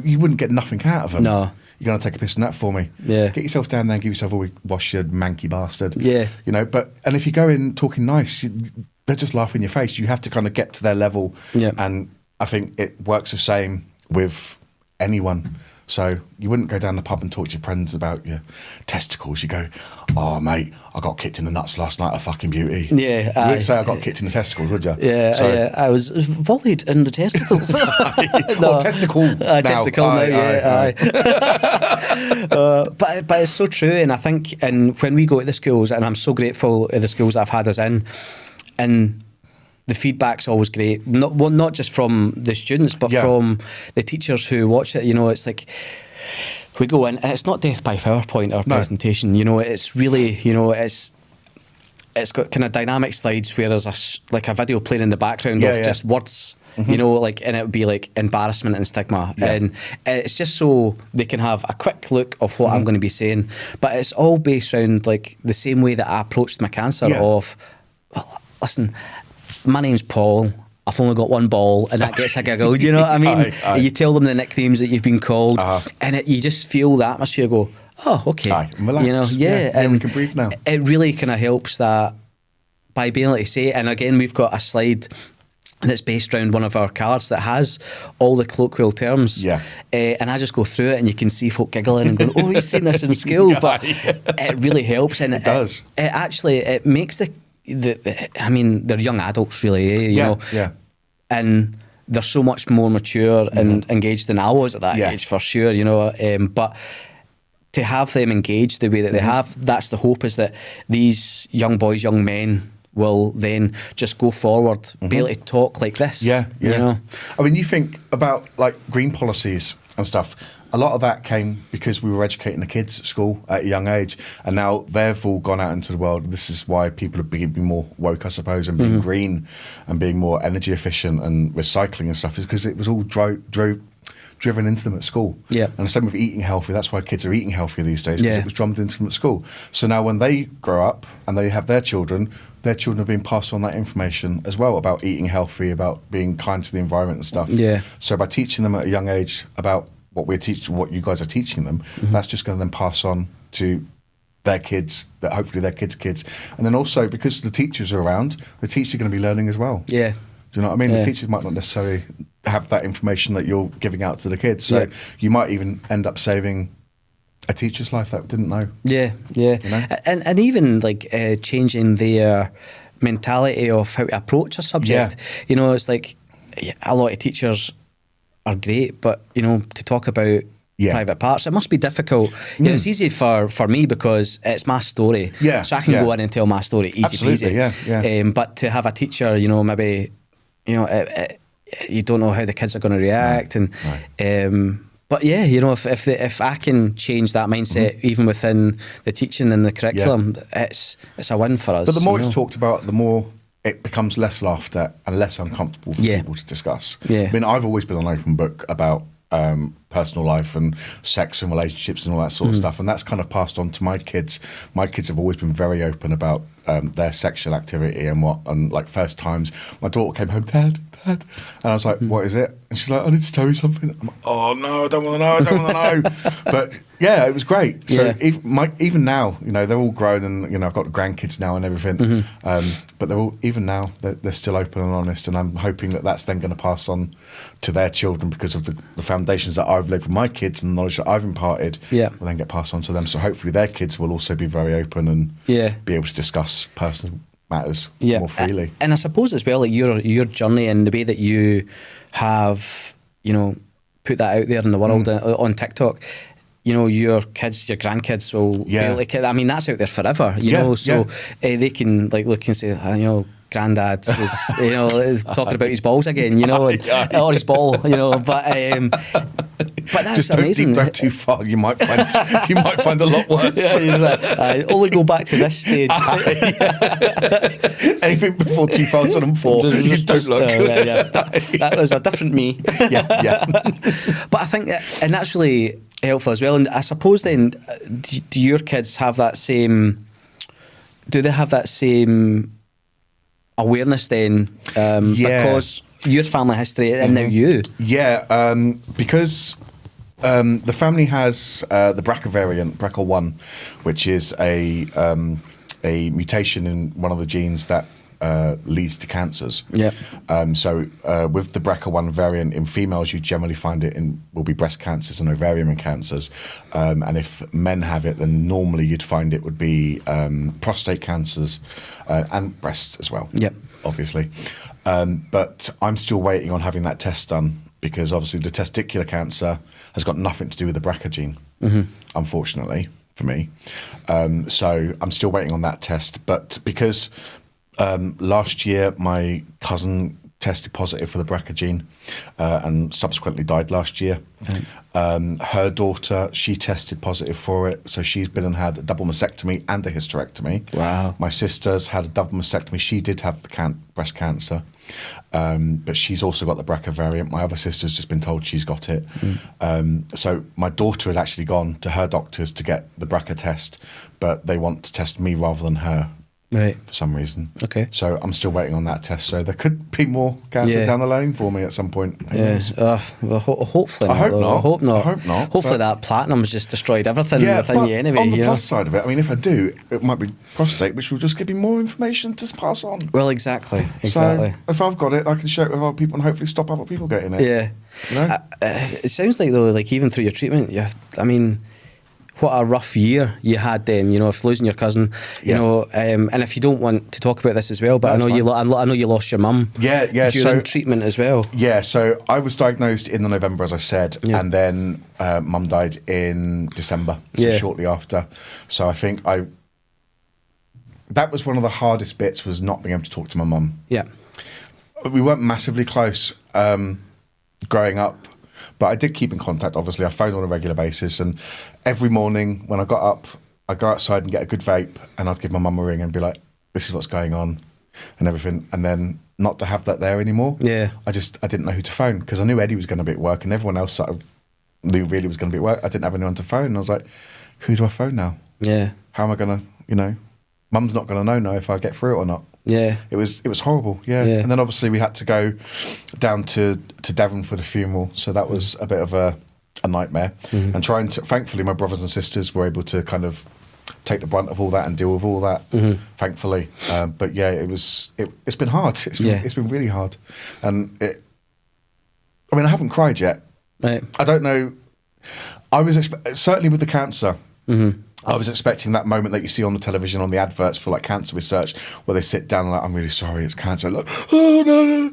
S2: you wouldn't get nothing out of them.
S1: No.
S2: You're going to take a piss in that for me. Get yourself down there and give yourself a wash, you manky bastard. And if you go in talking nice, they're just laughing in your face. You have to kind of get to their level. And I think it works the same with anyone. So you wouldn't go down the pub and talk to your friends about your testicles. You go, oh, mate, I got kicked in the nuts last night, a fucking beauty. You wouldn't say I got kicked in the testicles, would you?
S1: I was volleyed in the testicles.
S2: Testicle now.
S1: Testicle now, but it's so true, and I think when we go to the schools, and I'm so grateful of the schools that I've had us in, and the feedback's always great, not just from the students, but from the teachers who watch it. It's like we go in, and it's not death by PowerPoint or presentation. It's really, it's got kind of dynamic slides where there's like a video playing in the background of just words, you know, like, and it would be like embarrassment and stigma, and it's just so they can have a quick look of what I'm going to be saying. But it's all based around like the same way that I approached my cancer of, well, listen, my name's Paul. I've only got one ball, and that gets a giggle. Do you know what I mean? You tell them the nicknames that you've been called, and you just feel the atmosphere go, oh, okay.
S2: Relax.
S1: You know,
S2: and we can breathe now.
S1: It really kind of helps that by being able to say it. And again, we've got a slide that's based around one of our cards that has all the colloquial terms. And I just go through it, and you can see folk giggling and going, oh, he's seen this in school. But it really helps. And
S2: it does.
S1: It actually, it makes I mean, they're young adults, really, you know? And they're so much more mature and engaged than I was at that age, for sure, you know? But to have them engaged the way that they have, that's the hope, is that these young boys, young men will then just go forward, be able to talk like this. You know?
S2: I mean, you think about like green policies and stuff. A lot of that came because we were educating the kids at school at a young age, and now they've all gone out into the world. This is why people are being more woke, I suppose, and being green and being more energy efficient and recycling and stuff, is because it was all driven into them at school. And the same with eating healthy. That's why kids are eating healthier these days, because it was drummed into them at school. So now when they grow up and they have their children are being passed on that information as well, about eating healthy, about being kind to the environment and stuff. So by teaching them at a young age about what you guys are teaching them, that's just going to then pass on to their kids, that hopefully their kids. And then also, because the teachers are around, the teachers are going to be learning as well. Do you know what I mean? The teachers might not necessarily have that information that you're giving out to the kids. So you might even end up saving a teacher's life that didn't know. You know?
S1: And even like changing their mentality of how to approach a subject. You know, it's like a lot of teachers are great, but you know, to talk about private parts, it must be difficult. You know, it's easy for me because it's my story, so I can go in and tell my story easy peasy. But to have a teacher, you know, maybe, you know, you don't know how the kids are going to react, and but yeah, you know, if I can change that mindset even within the teaching and the curriculum, it's a win for us.
S2: But the more it's talked about, the more it becomes less laughed at and less uncomfortable for people to discuss. I mean, I've always been an open book about personal life and sex and relationships and all that sort of stuff, and that's kind of passed on to my kids. My kids have always been very open about their sexual activity and like first times. My daughter came home, Dad, and I was like, what is it? And she's like, I need to tell you something. I'm like, oh no, I don't want to know. But yeah, it was great. So even now, you know, they're all grown, and you know, I've got grandkids now and everything. But they're all, even now, they're still open and honest, and I'm hoping that that's then going to pass on to their children, because of the foundations that I've laid with my kids and the knowledge that I've imparted will then get passed on to them. So hopefully their kids will also be very open and be able to discuss personal matters more freely.
S1: And I suppose as well, like your journey and the way that you have, you know, put that out there in the world on TikTok, you know, your kids, your grandkids will be like, I mean, that's out there forever, you know, so they can like look and say, you know, Grandad is, you know, is talking about his balls again, you know, and, or his ball, you know, but that's
S2: just don't
S1: amazing.
S2: Deep dive too far. You might find a lot worse.
S1: Only go back to this stage.
S2: Anything before 2004, you don't look.
S1: That was a different me. But I think, and that's really helpful as well. And I suppose then, do your kids have that same? Do they have that same awareness then, because your family history and now you?
S2: Because the family has the BRCA variant, BRCA1, which is a mutation in one of the genes that leads to cancers. So with the BRCA1 variant in females, you generally find it will be breast cancers and ovarian cancers, and if men have it, then normally you'd find it would be prostate cancers and breast as well. Obviously, but I'm still waiting on having that test done, because obviously the testicular cancer has got nothing to do with the BRCA gene, unfortunately for me. So I'm still waiting on that test, but because last year my cousin tested positive for the BRCA gene and subsequently died last year. Her daughter, she tested positive for it, so she's been and had a double mastectomy and a hysterectomy.
S1: Wow.
S2: My sister's had a double mastectomy. She did have the breast cancer, but she's also got the BRCA variant. My other sister's just been told she's got it. So my daughter had actually gone to her doctors to get the BRCA test, but they want to test me rather than her.
S1: Right.
S2: For some reason.
S1: Okay.
S2: So I'm still waiting on that test. So there could be more cancer down the line for me at some point.
S1: Well, hopefully
S2: I hope not.
S1: I hope not.
S2: I hope not.
S1: Hopefully that platinum's just destroyed everything within you anyway.
S2: On the plus side of it, I mean, if I do, it might be prostate, which will just give me more information to pass on.
S1: Well, exactly.
S2: So if I've got it, I can share it with other people and hopefully stop other people getting it.
S1: Yeah.
S2: You know?
S1: It sounds like, though, like even through your treatment, what a rough year you had then, if losing your cousin, and if you don't want to talk about this as well, but I know you lost your mum.
S2: Yeah.
S1: So in treatment as well.
S2: Yeah, so I was diagnosed in the November, as I said, and then mum died in December, so shortly after. So I think that was one of the hardest bits, was not being able to talk to my mum.
S1: Yeah.
S2: We weren't massively close growing up. But I did keep in contact, obviously. I phoned on a regular basis, and every morning when I got up, I'd go outside and get a good vape, and I'd give my mum a ring and be like, this is what's going on and everything. And then not to have that there anymore.
S1: Yeah.
S2: I didn't know who to phone, because I knew Eddie was going to be at work and everyone else sort of knew really was going to be at work. I didn't have anyone to phone. And I was like, who do I phone now?
S1: Yeah.
S2: How am I going to, mum's not going to know now if I get through it or not.
S1: Yeah.
S2: It was horrible, yeah. And then obviously we had to go down to Devon for the funeral, so that was a bit of a nightmare. And thankfully my brothers and sisters were able to kind of take the brunt of all that and deal with all that, thankfully. But yeah, it's been hard. It's been really hard. And I haven't cried yet.
S1: Right.
S2: I don't know. I was certainly with the cancer. I was expecting that moment that you see on the television, on the adverts for like cancer research, where they sit down and like, I'm really sorry, it's cancer. Like, oh no.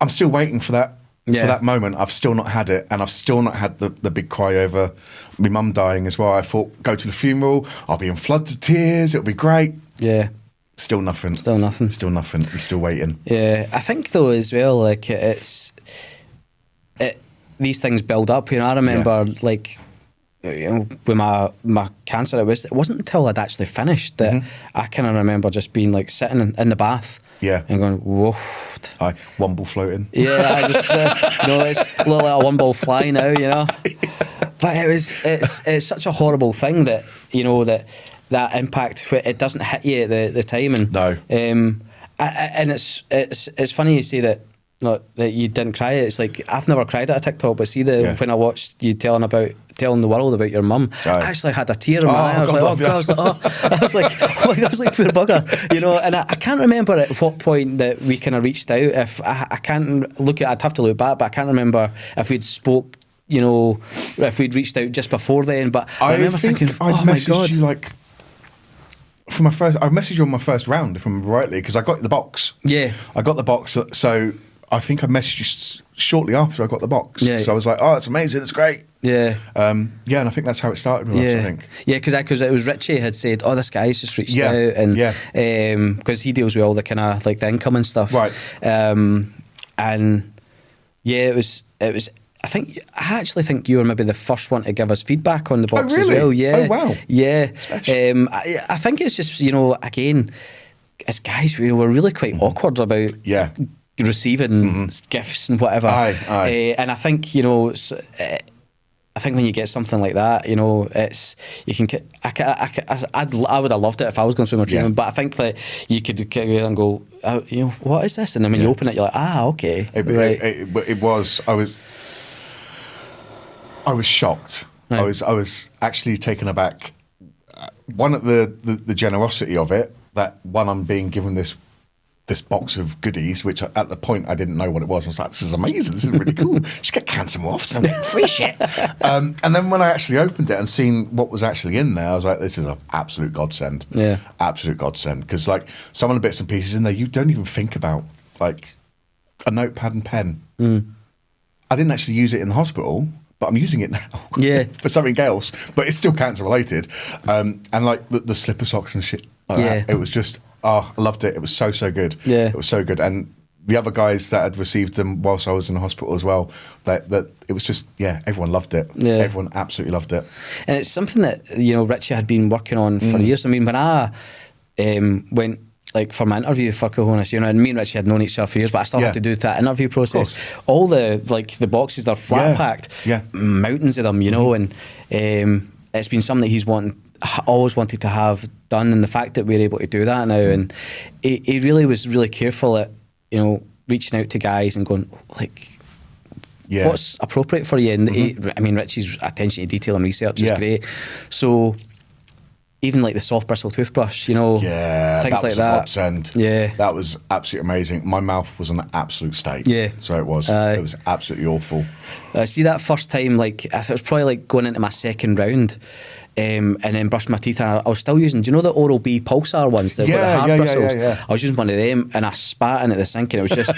S2: I'm still waiting for that moment. I've still not had it, and I've still not had the big cry over my mum dying as well. I thought, go to the funeral, I'll be in floods of tears, it'll be great. Yeah. Still nothing. I'm still waiting.
S1: Yeah. I think though as well, like these things build up. I remember like, with my cancer, it wasn't until I'd actually finished that I kind of remember just being like sitting in the bath, and going, whoa,
S2: one ball floating.
S1: Yeah, I just it's look like a one ball fly now, But it's such a horrible thing that that impact, it doesn't hit you at the time, and
S2: no,
S1: and it's funny you say that. Not that you didn't cry. It's like I've never cried at a TikTok, but see when I watched you telling the world about your mum, I actually had a tear in my eye. I was like, poor bugger, And I can't remember at what point that we kind of reached out. If I can't look at, I'd have to look back, but I can't remember if we'd spoke. If we'd reached out just before then. But I remember thinking, oh my God.
S2: You like, for my first, I messaged you on my first round, if I remember rightly, because I got the box. Yeah, I got the box, so. I think I messaged you shortly after I got the box. Yeah. So I was like, oh, it's amazing, it's great. Yeah. And I think that's how it started with us, I think.
S1: Yeah, because it was Richie had said, oh, this guy's just reached out. And because he deals with all the kind of like the income and stuff. Right. And yeah, it was. I actually think you were maybe the first one to give us feedback on the box as well. Yeah.
S2: Oh, wow.
S1: Yeah. I think it's just, again, as guys, we were really quite awkward about receiving gifts and whatever. And I think, I think when you get something like that, it's, you can, I would have loved it if I was going through my treatment, but I think that you could get in and go, what is this? And then when you open it, you're like, okay.
S2: It was, I was shocked. Right. I was actually taken aback. One, at the generosity of it, that one, I'm being given this box of goodies, which at the point I didn't know what it was. I was like, this is amazing, this is really cool. Just get cancer more often, I'm getting free shit. And then when I actually opened it and seen what was actually in there, I was like, this is an absolute godsend. Yeah. Absolute godsend. Because like some of the bits and pieces in there, you don't even think about, like a notepad and pen. I didn't actually use it in the hospital, but I'm using it now for something else, but it's still cancer related. And like the slipper socks and shit like that, it was just, I loved it. It was so good. Yeah. It was so good. And the other guys that had received them whilst I was in the hospital as well, that it was just, everyone loved it.
S1: Yeah.
S2: Everyone absolutely loved it.
S1: And it's something that, Richie had been working on for years. I mean, when I went, like, for my interview for Cahonas, and me and Richie had known each other for years, but I still had to do that interview process. All the boxes, they're flat packed, mountains of them, and it's been something that he's always wanted to have done, and the fact that we're able to do that now, and he really was really careful at, reaching out to guys and going, like, what's appropriate for you? And Richie's attention to detail and research is great. So even like the soft bristle toothbrush, things like that.
S2: Was a godsend.
S1: Yeah,
S2: that was absolutely amazing. My mouth was in an absolute state.
S1: Yeah,
S2: so it was. It was absolutely awful.
S1: See, that first time, like, I thought it was probably like going into my second round. And then brushed my teeth, and I was still using, do you know the Oral-B Pulsar ones? The hard bristles? Yeah. I was using one of them, and I spat into the sink, and it was just,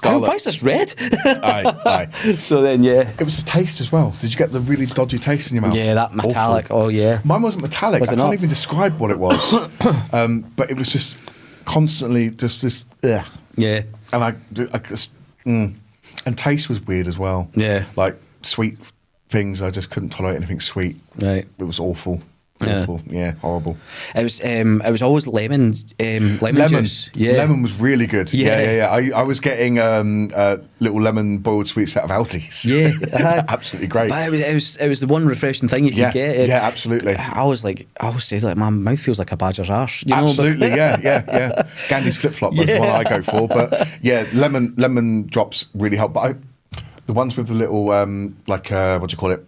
S1: why is this red?
S2: Aye.
S1: So then,
S2: it was the taste as well. Did you get the really dodgy taste in your mouth?
S1: Yeah, that metallic.
S2: Awful.
S1: Oh yeah.
S2: Mine wasn't metallic. I can't even describe what it was. But it was just constantly just this. Ugh.
S1: Yeah.
S2: And I just, and taste was weird as well.
S1: Yeah.
S2: Like sweet things, I just couldn't tolerate anything sweet.
S1: Right.
S2: It was awful. Yeah, horrible.
S1: It was always lemon juice. Yeah,
S2: lemon was really good. Yeah. I was getting little lemon boiled sweets out of Aldi's.
S1: Yeah,
S2: absolutely great.
S1: But it was the one refreshing thing you could get.
S2: Yeah, absolutely.
S1: I always say, like, my mouth feels like a badger's arse.
S2: Absolutely, yeah. Gandhi's flip flop is what I go for. But yeah, lemon drops really help. But the ones with the little what do you call it?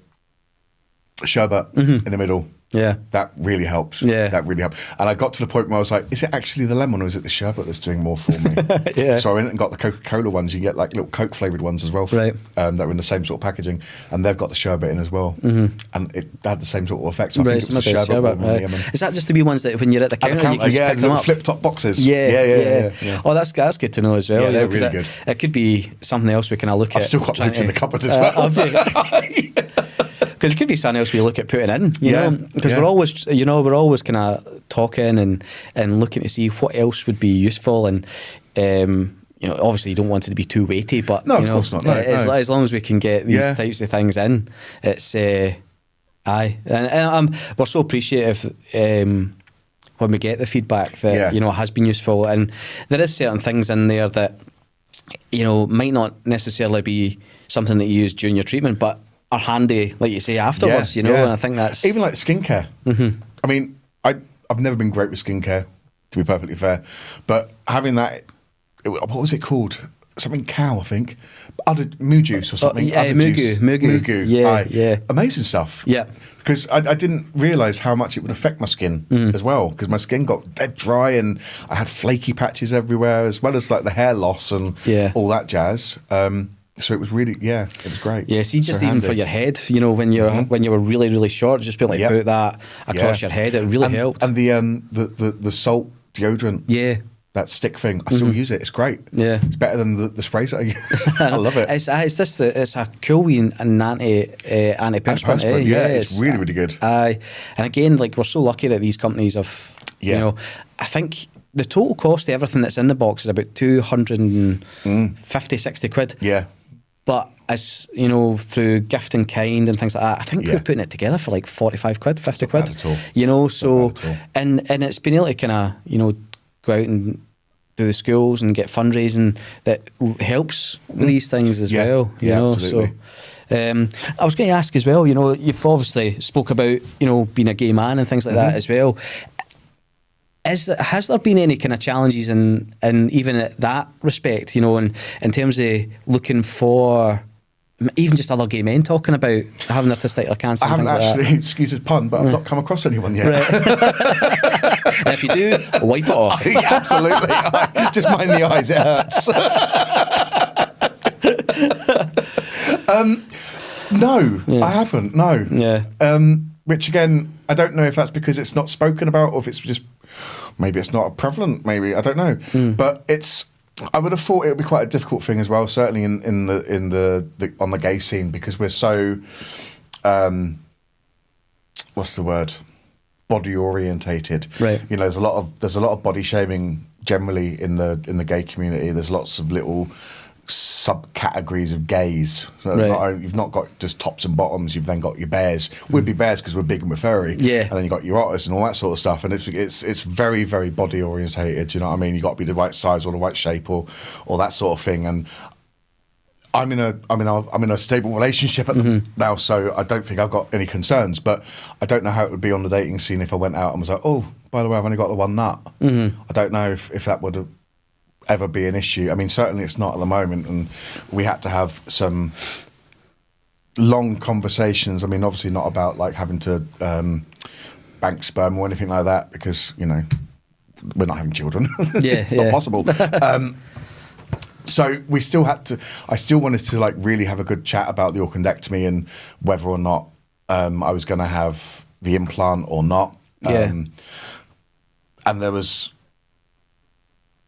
S2: Sherbet in the middle.
S1: Yeah.
S2: That really helps.
S1: Yeah.
S2: That really helps. And I got to the point where I was like, is it actually the lemon or is it the sherbet that's doing more for me?
S1: Yeah.
S2: So I went and got the Coca-Cola ones. You get like little Coke flavoured ones as well.
S1: Right.
S2: That were in the same sort of packaging. And they've got the sherbet in as well. And it had the same sort of effect. So I think it was the sherbet more than the lemon.
S1: Is that just the wee ones that when you're at the counter, you can just pick them
S2: little
S1: up?
S2: flip-top boxes.
S1: Yeah. Oh, that's good to know as well.
S2: Yeah, they're really good.
S1: It could be something else we can look at.
S2: I've still got loads in the cupboard as well.
S1: Because it could be something else we look at putting in, you know. Because we're always kind of talking and looking to see what else would be useful, and obviously you don't want it to be too weighty, but
S2: no, of course not. No,
S1: as long as we can get these types of things in, it's and we're so appreciative when we get the feedback that has been useful, and there is certain things in there that might not necessarily be something that you use during your treatment, but are handy, like you say, afterwards, and I think that's...
S2: Even like skincare. Mm-hmm. I mean, I've never been great with skincare, to be perfectly fair, but having that, what was it called? Something cow, I think. Moo juice or something.
S1: Mugu. Yeah.
S2: Amazing stuff.
S1: Yeah.
S2: Because I didn't realise how much it would affect my skin as well, because my skin got dead dry and I had flaky patches everywhere, as well as like the hair loss and all that jazz. So it was really, it was great.
S1: Yeah, see, just so even for your head, when you were really, really short, just be like put that across your head. It really helped.
S2: And the salt deodorant.
S1: Yeah.
S2: That stick thing, I still use it. It's great. Yeah, it's better than the sprays that I use. I love it.
S1: It's a cool wee antiperspirant.
S2: Yeah, it's really, really good.
S1: And again, like, we're so lucky that these companies have. I think the total cost of everything that's in the box is about 250, 60 quid.
S2: Yeah.
S1: But as through gift in kind and things like that, I think we're putting it together for like 45 quid, 50 quid.
S2: Not bad at all.
S1: So and it's been able to kind of go out and do the schools and get fundraising that helps with these things as well.
S2: Absolutely.
S1: So I was going to ask as well, you've obviously spoke about, being a gay man and things like that as well. Has there been any kind of challenges in even at that respect, in terms of looking for even just other gay men talking about having their testicular cancer?
S2: I haven't actually, excuse the pun, but I've not come across anyone yet.
S1: Right. And if you do, wipe it off.
S2: Absolutely. Just mind the eyes, it hurts. No, I haven't, no.
S1: Yeah.
S2: Which again, I don't know if that's because it's not spoken about or if it's just, maybe it's not prevalent, maybe, I don't know. But I would have thought it would be quite a difficult thing as well, certainly in the on the gay scene, because we're so, what's the word? Body orientated,
S1: right?
S2: There's a lot of body shaming generally in the gay community, there's lots of little subcategories of gays. So you've not got just tops and bottoms. You've then got your bears. We'd be bears because we're big and we're furry.
S1: Yeah.
S2: And then you got your otters and all that sort of stuff. And it's very, very body orientated. You know what I mean? You got to be the right size or the right shape or that sort of thing. And I'm in a stable relationship now, so I don't think I've got any concerns. But I don't know how it would be on the dating scene if I went out and was like, oh, by the way, I've only got the one nut. I don't know if that would ever be an issue. I mean, certainly it's not at the moment, and we had to have some long conversations. I mean, obviously not about like having to bank sperm or anything like that, because, you know, we're not having children. It's not possible. So we still had to, I still wanted to like really have a good chat about the orchidectomy and whether or not I was going to have the implant or not. And there was,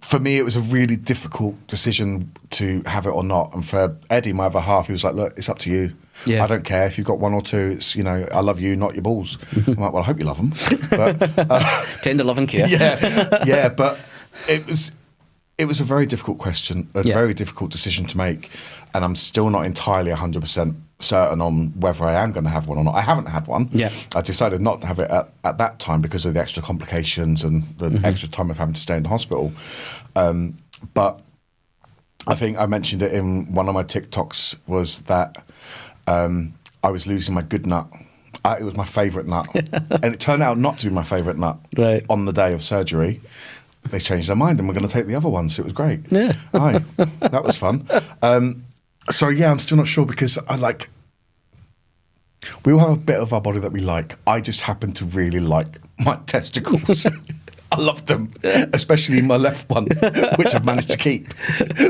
S2: for me, it was a really difficult decision to have it or not. And for Eddie, my other half, he was like, look, it's up to you. Yeah. I don't care if you've got one or two. It's, you know, I love you, not your balls. I'm like, well, I hope you love them. But,
S1: tender love and care.
S2: Yeah, but it was a very difficult question, very difficult decision to make. And I'm still not entirely 100% certain on whether I am going to have one or not. I haven't had one. Yeah. I decided not to have it at that time because of the extra complications and the extra time of having to stay in the hospital. But I think I mentioned it in one of my TikToks, was that I was losing my good nut. It was my favourite nut. And it turned out not to be my favourite nut on the day of surgery. They changed their mind and we're going to take the other one, so it was great. Yeah. That was fun. So yeah, I'm still not sure, because we all have a bit of our body that we like. I just happen to really like my testicles. I love them, especially my left one, which I've managed to keep,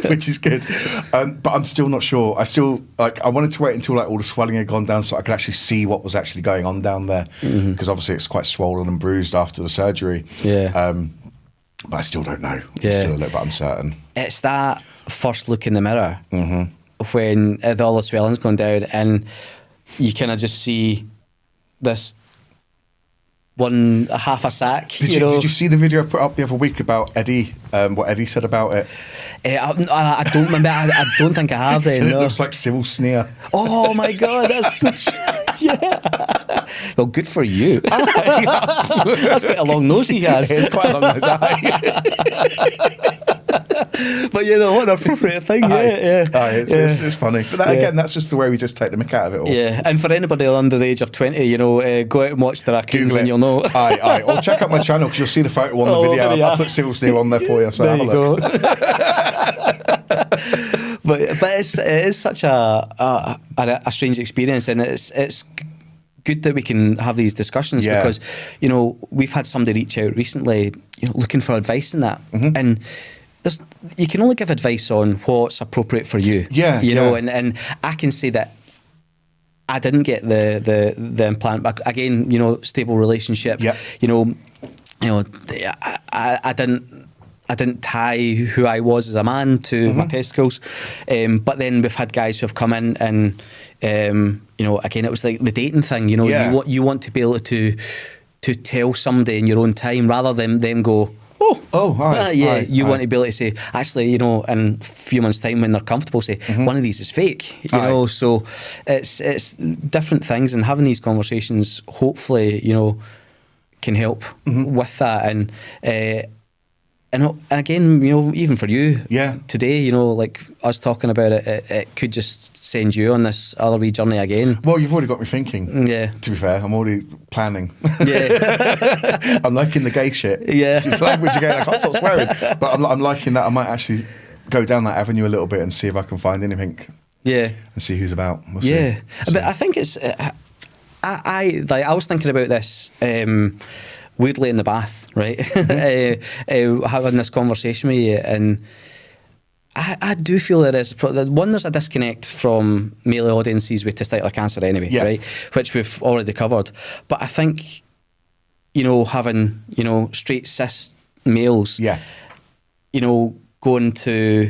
S2: which is good. But I'm still not sure. I wanted to wait until like all the swelling had gone down so I could actually see what was actually going on down there, because obviously it's quite swollen and bruised after the surgery. Yeah. But I still don't know. I'm still a little bit uncertain.
S1: It's that first look in the mirror when all the swelling's gone down and you kind of just see this half a sack. Did
S2: you see the video I put up the other week about Eddie? What Eddie said about it?
S1: I don't remember. I don't think I have.
S2: It looks like civil sneer.
S1: Oh my God, that's such... Yeah. Well, good for you. That's quite a long nose he has.
S2: It's quite a long nose.
S1: But you know, what an appropriate thing.
S2: It's funny. But again, that's just the way we just take the mick out of it all.
S1: Yeah, and for anybody under the age of 20, you know, go out and watch the raccoons and you'll know.
S2: Or check out my channel, because you'll see the photo on the video. I'll put civil sneer on there for you, so
S1: there
S2: have a look.
S1: But it is such a strange experience, and it's good that we can have these discussions, because, you know, we've had somebody reach out recently, you know, looking for advice in that, and you can only give advice on what's appropriate for you. You know, and I can say that I didn't get the implant, but again, you know, stable relationship. You know, I didn't tie who I was as a man to my testicles, but then we've had guys who have come in and, you know, again, it was like the dating thing. You know, you want to be able to tell somebody in your own time, rather than them go, you want to be able to say, actually, you know, in a few months' time when they're comfortable, say, one of these is fake. You know, so it's different things, and having these conversations, hopefully, you know, can help with that. And again, you know, even for you today, you know, like us talking about it could just send you on this other wee journey again.
S2: Well, you've already got me thinking. Yeah. To be fair, I'm already planning. Yeah. I'm liking the gay shit. Yeah. It's language again. I can't stop swearing. But I'm liking that. I might actually go down that avenue a little bit and see if I can find anything. Yeah. And see who's about. We'll see.
S1: But I think it's... I was thinking about this... weirdly in the bath, right? Having this conversation with you, and I do feel there's a disconnect from male audiences with testicular cancer anyway, right? Which we've already covered. But I think, you know, having, you know, straight cis males, you know, going to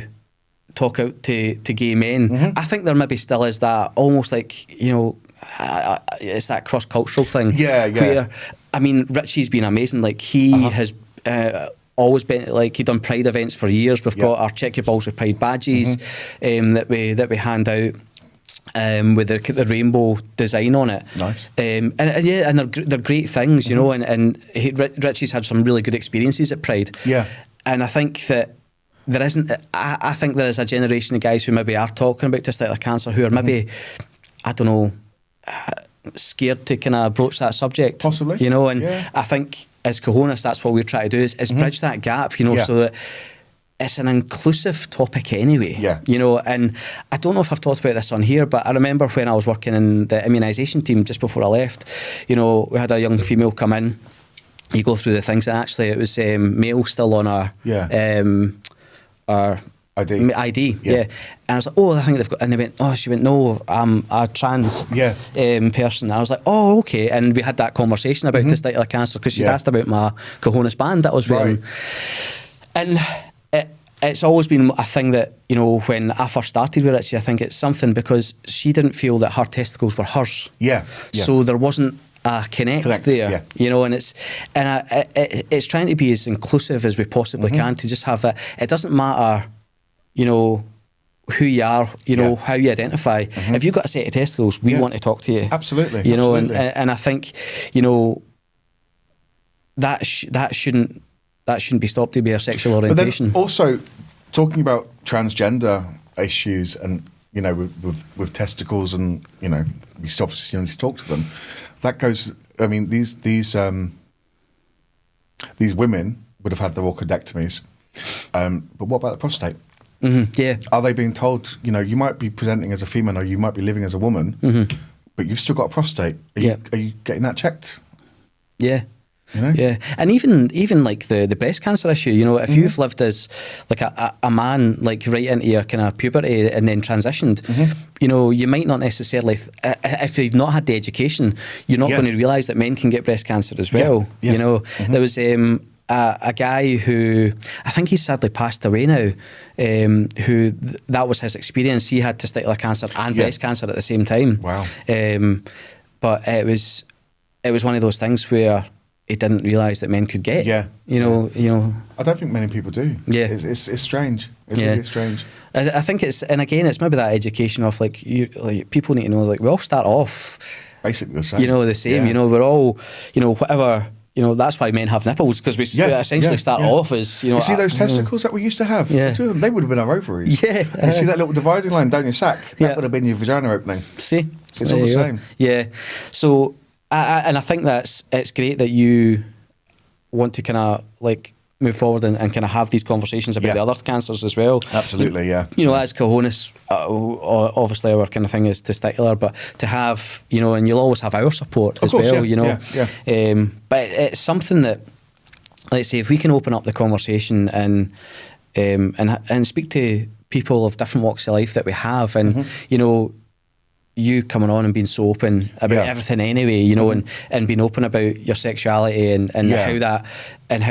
S1: talk out to gay men, I think there maybe still is that almost like, you know, it's that cross-cultural thing. Where, I mean, Richie's been amazing. Like, he has always been like, he'd done Pride events for years. We've got our Check Your Balls with Pride badges that we hand out. With the rainbow design on it.
S2: Nice.
S1: And they're great things, you know, and Richie's had some really good experiences at Pride.
S2: Yeah.
S1: And I think that there isn't, I think there is a generation of guys who maybe are talking about testicular cancer who are maybe, I don't know, scared to kind of broach that subject.
S2: Possibly.
S1: You know, and I think as Cahonas, that's what we're trying to do is bridge that gap, you know, so that it's an inclusive topic anyway.
S2: Yeah.
S1: You know, and I don't know if I've talked about this on here, but I remember when I was working in the immunisation team just before I left, you know, we had a young female come in. You go through the things, and actually it was male still on our ID. Yeah. And I was like, oh, I think they've got, and they went, oh, she went, no, I'm a trans person. And I was like, oh, okay. And we had that conversation about testicular cancer because she'd asked about my Cahonas band that I was wearing. And it's always been a thing that, you know, when I first started with Richie, I think it's something because she didn't feel that her testicles were hers. Yeah. So there wasn't a connect there, you know, and it's trying to be as inclusive as we possibly can to just have that. It doesn't matter, you know, who you are, you know, how you identify. If you've got a set of testicles, we want to talk to you.
S2: Absolutely.
S1: You know, and I think, you know, that shouldn't be stopped to be a sexual orientation.
S2: But then also talking about transgender issues and, you know, with testicles and, you know, we still obviously need to talk to them. That goes, I mean, these women would have had their orchidectomies. But what about the prostate? Are they being told, you know, you might be presenting as a female or you might be living as a woman, but you've still got a prostate. Are you getting that checked?
S1: Yeah.
S2: You know?
S1: Yeah, and even like the breast cancer issue, you know, if you've lived as like a man, like right into your kind of puberty and then transitioned, you know, you might not necessarily, if you've not had the education, you're not going to realise that men can get breast cancer as well. You know, there was a guy who, I think he's sadly passed away now, who that was his experience. He had testicular cancer and breast cancer at the same time.
S2: Wow.
S1: But it was one of those things where he didn't realise that men could get. You know.
S2: I don't think many people do. It's strange. It really is strange.
S1: I think it's, and again, it's maybe that education of like people need to know, like, we all start off
S2: basically the same.
S1: You know, the same. You know, we're all, you know, whatever. You know, that's why men have nipples, because we essentially start off as, you know.
S2: You see those testicles that we used to have? Two of them, they would have been our ovaries. You see that little dividing line down your sack? That would have been your vagina opening.
S1: See?
S2: It's all the same.
S1: Yeah. So, and I think it's great that you want to kind of like move forward and kind of have these conversations about the other cancers as well.
S2: Absolutely,
S1: You know, as Cahonas, obviously our kind of thing is testicular, but to have, you know, and you'll always have our support as well, you know. But it's something that, let's say, if we can open up the conversation and speak to people of different walks of life that we have, and you know, you coming on and being so open about everything anyway, you know, and being open about your sexuality and how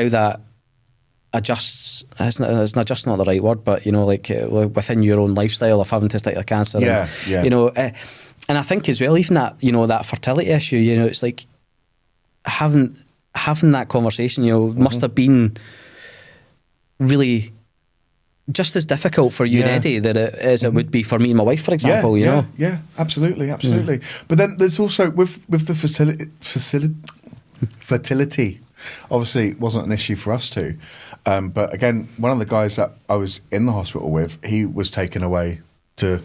S1: that adjusts. It's not the right word, but you know, like within your own lifestyle of having testicular cancer. You know, and I think as well, even that, you know, that fertility issue, you know, it's like having that conversation, you know, must have been really just as difficult for you and Eddie as it would be for me and my wife, for example. You know?
S2: Yeah, absolutely. But then there's also with the fertility, obviously it wasn't an issue for us too. But again, one of the guys that I was in the hospital with, he was taken away to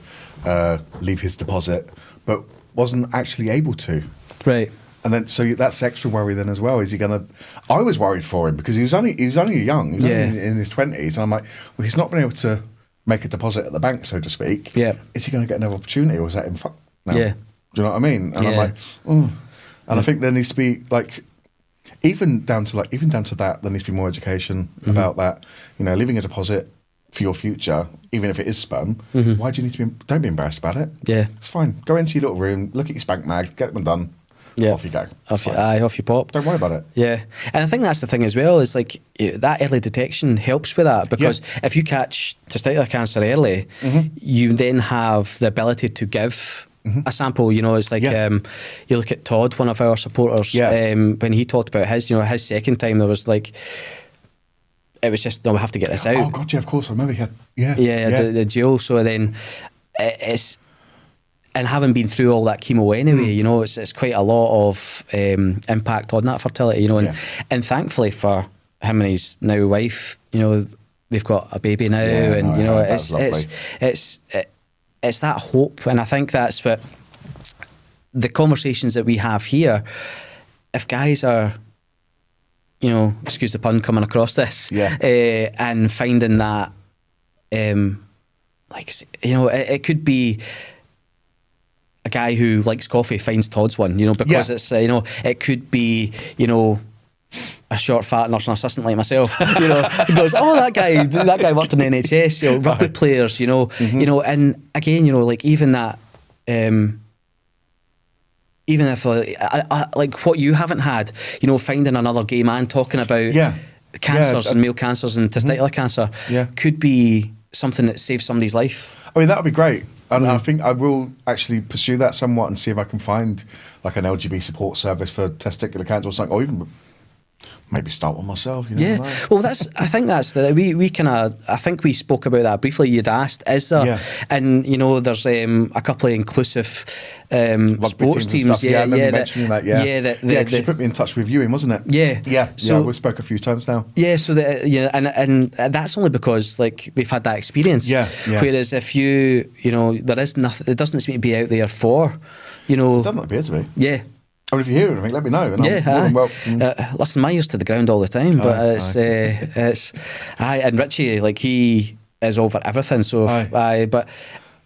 S2: leave his deposit, but wasn't actually able to.
S1: Right.
S2: And then, so that's extra worry then as well. Is he going to? I was worried for him because he was only young. He was only in his 20s, and I'm like, well, he's not been able to make a deposit at the bank, so to speak. Is he going to get another opportunity, or is that him fucked now? Do you know what I mean? And I'm like, and I think there needs to be like, even down to that, there needs to be more education about that. You know, leaving a deposit for your future, even if it is sperm, why do you need to be? Don't be embarrassed about it. It's fine. Go into your little room, look at your spank mag, get them done. Off you go. Off you pop. Don't worry about it.
S1: And I think that's the thing as well, is like that early detection helps with that, because if you catch testicular cancer early, you then have the ability to give a sample. You know, it's like you look at Todd, one of our supporters, when he talked about his, you know, his second time, there was like it was just, no, we have to get this out.
S2: Oh God, yeah, of course. I remember he had,
S1: the dual. So then it's, and having been through all that chemo anyway, you know, it's quite a lot of impact on that fertility, you know, and thankfully for him and his now wife, you know, they've got a baby now, and you know, it's that hope, and I think that's what the conversations that we have here. If guys are, you know, excuse the pun, coming across this, and finding that, like, you know, it could be a guy who likes coffee finds Todd's one, you know, because it's, you know, it could be, you know, a short fat nursing assistant like myself, you know, he goes, oh, that guy worked in the NHS, you know, rugby players, you know, you know, and again, you know, like even that, even if like what you haven't had, you know, finding another gay man talking about cancers and male cancers and testicular cancer could be something that saves somebody's life.
S2: I mean, that would be great. And I think I will actually pursue that somewhat and see if I can find like an LGB support service for testicular cancer or something, or even maybe start one myself. You know,
S1: well, I think that's we kind of. I think we spoke about that briefly. You'd asked, is there? And you know, there's a couple of inclusive sports teams.
S2: Mentioning that. Because you put me in touch with Ewing, wasn't it? So we spoke a few times now.
S1: So and that's only because like they've had that experience. Whereas if you know, there is nothing. It doesn't seem to be out there for, you know.
S2: It doesn't appear to be.
S1: Yeah.
S2: I mean, if you hear anything, let me know. And
S1: listen, my ears to the ground all the time, but and Richie, like, he is over everything. So,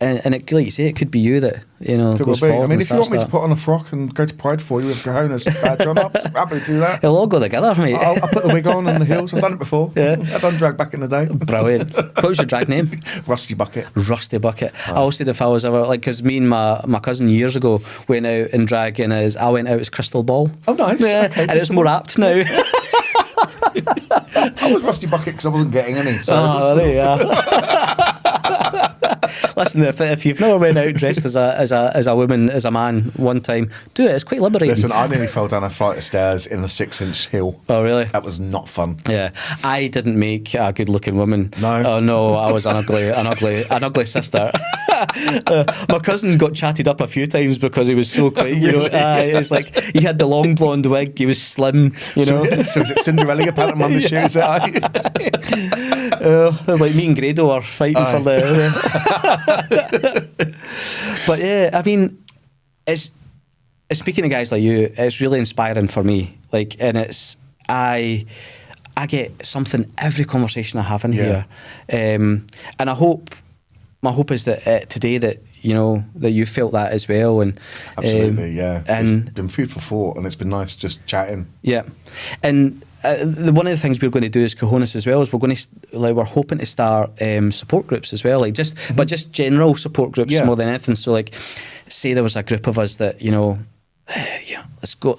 S1: and it, like you say, it could be you that, you know, goes forward.
S2: I mean, if you want me to put on a frock and go to Pride for you with Cahonas, I'm happy to do that.
S1: It'll all go together, mate.
S2: I'll put the wig on and the heels. I've done it before. I've done drag back in the day.
S1: Brilliant. What was your drag name?
S2: Rusty Bucket.
S1: Rusty Bucket. I always said if I was ever, like, because me and my cousin years ago went out in drag, and I went out as Crystal Ball.
S2: Oh, nice.
S1: Okay, and it's more apt now.
S2: I was Rusty Bucket because I wasn't getting any. So
S1: there you are. Listen, if you've never went out dressed as a woman, as a man one time, do it. It's quite liberating.
S2: Listen, I nearly fell down a flight of stairs in a 6-inch hill.
S1: Oh, really?
S2: That was not fun.
S1: Yeah, I didn't make a good-looking woman.
S2: No.
S1: Oh no, I was an ugly sister. My cousin got chatted up a few times because he was so quick. You know, it's like he had the long blonde wig. He was slim. You know.
S2: So was it Cinderella pantomime on the shoes?
S1: Like me and Grado are fighting for the. But yeah, I mean, it's speaking to guys like you, it's really inspiring for me. Like, and it's I get something every conversation I have in here, and I hope. My hope is that today that, you know, that you felt that as well, and
S2: absolutely, and it's been food for thought, and it's been nice just chatting. Yeah,
S1: and one of the things we're going to do as Cahonas as well is we're hoping to start support groups as well, like but just general support groups more than anything. So like, say there was a group of us that, you know,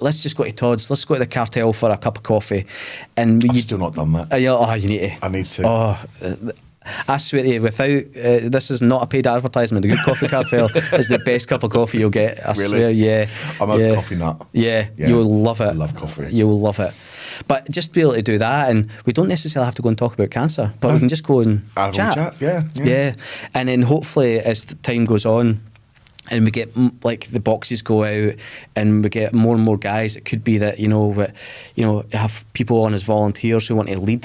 S1: let's just go to Todd's, let's go to the Cartel for a cup of coffee, and
S2: I've still not done that.
S1: You need to.
S2: I need to.
S1: I swear to you, without this is not a paid advertisement. The Good Coffee Cartel is the best cup of coffee you'll get. I swear,
S2: I'm a coffee nut.
S1: Yeah, you'll love it.
S2: I love coffee.
S1: You'll love it. But just to be able to do that, and we don't necessarily have to go and talk about cancer, but we can just go and chat. Yeah. And then hopefully, as the time goes on, and we get like the boxes go out, and we get more and more guys. It could be that you have people on as volunteers who want to lead,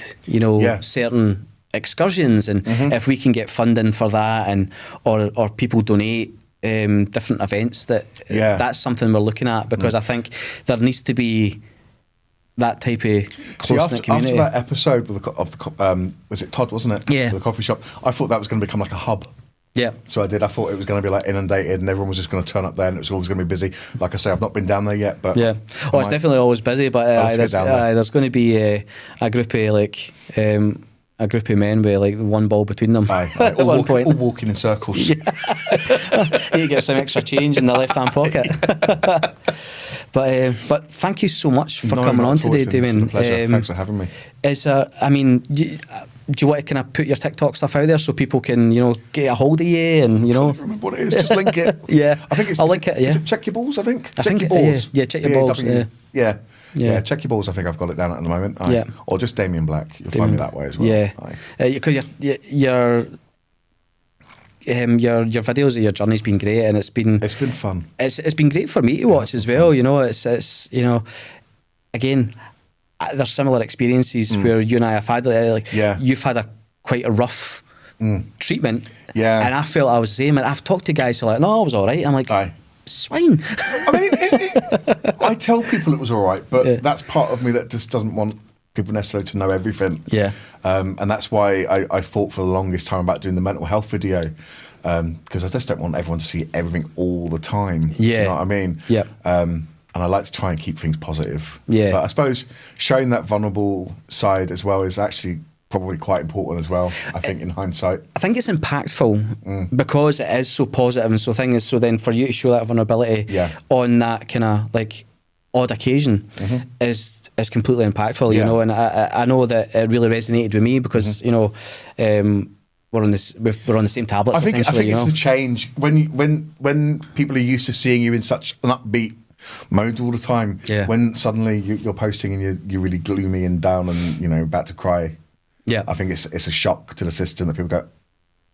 S1: certain excursions, and if we can get funding for that, and or people donate different events, that's something we're looking at, because I think there needs to be that type of close-knit community.
S2: After that episode of the was it Todd, wasn't it?
S1: Yeah,
S2: the coffee shop. I thought that was going to become like a hub.
S1: Yeah.
S2: So I thought it was going to be like inundated, and everyone was just going to turn up there, and it was always going to be busy. Like I say, I've not been down there yet, but
S1: yeah. It's definitely always busy. But there's going to be a group of a group of men with like one ball between them
S2: at one point. All walking in circles.
S1: Yeah. You get some extra change in the left-hand pocket. But thank you so much for coming on today, Damien.
S2: Thanks for having me.
S1: Do you want to kind of put your TikTok stuff out there so people can, get a hold of you and,
S2: I can't remember what it is. Just link it.
S1: Yeah.
S2: I think I'll link it. Yeah. Is it Check Your Balls? I think.
S1: Check Your Balls. Yeah, Check Your Balls.
S2: Yeah. Yeah, check your balls. I think I've got it down at the moment.
S1: Yeah.
S2: Or just Damien Black. You'll find me that way as well.
S1: Yeah. Because your videos of your journey's been great, and it's been
S2: fun.
S1: It's been great for me to watch as well. You know, it's you know, again, there's similar experiences where you and I have had you've had quite a rough treatment, and I felt I was the same. And I've talked to guys who are like, no, I was all right. I'm like, swine.
S2: I mean, I tell people it was all right, but that's part of me that just doesn't want people necessarily to know everything.
S1: Yeah.
S2: And that's why I fought for the longest time about doing the mental health video, because I just don't want everyone to see everything all the time.
S1: Yeah.
S2: Do you know what I mean?
S1: Yeah.
S2: And I like to try and keep things positive.
S1: Yeah.
S2: But I suppose showing that vulnerable side as well is actually probably quite important as well, I think, in hindsight.
S1: I think it's impactful because it is so positive, and so then for you to show that vulnerability on that kind of like odd occasion is completely impactful, you know. And I know that it really resonated with me because you know, we're on the same tablets.
S2: I think it's
S1: know?
S2: the change when people are used to seeing you in such an upbeat mode all the time. Yeah. When suddenly you're posting and you're really gloomy and down and, you know, about to cry. Yeah. I think it's a shock to the system that people go,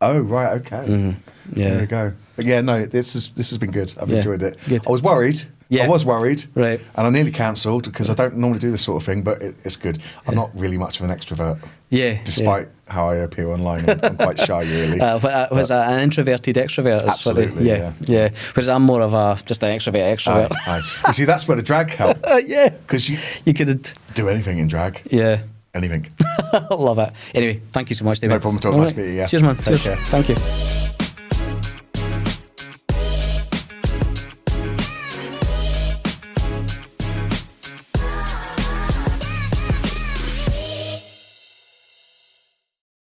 S2: oh right, okay. Yeah. There we go. But yeah, no, this has been good. I've enjoyed it. Good. I was worried. Yeah. I was worried. Right. And I nearly cancelled because I don't normally do this sort of thing, but it's good. I'm not really much of an extrovert. Yeah. Despite how I appear online. I'm quite shy, really.
S1: Was an introverted extrovert?
S2: Absolutely.
S1: Yeah. Whereas I'm more of just an extrovert.
S2: Aye. You see, that's where the drag helped.
S1: Yeah.
S2: Because you could do anything in drag. Yeah. Anything.
S1: Love it. Anyway, thank you so much, David.
S2: No problem at all. Nice to meet you. Yeah.
S1: Cheers, man.
S2: Take care.
S1: Thank you.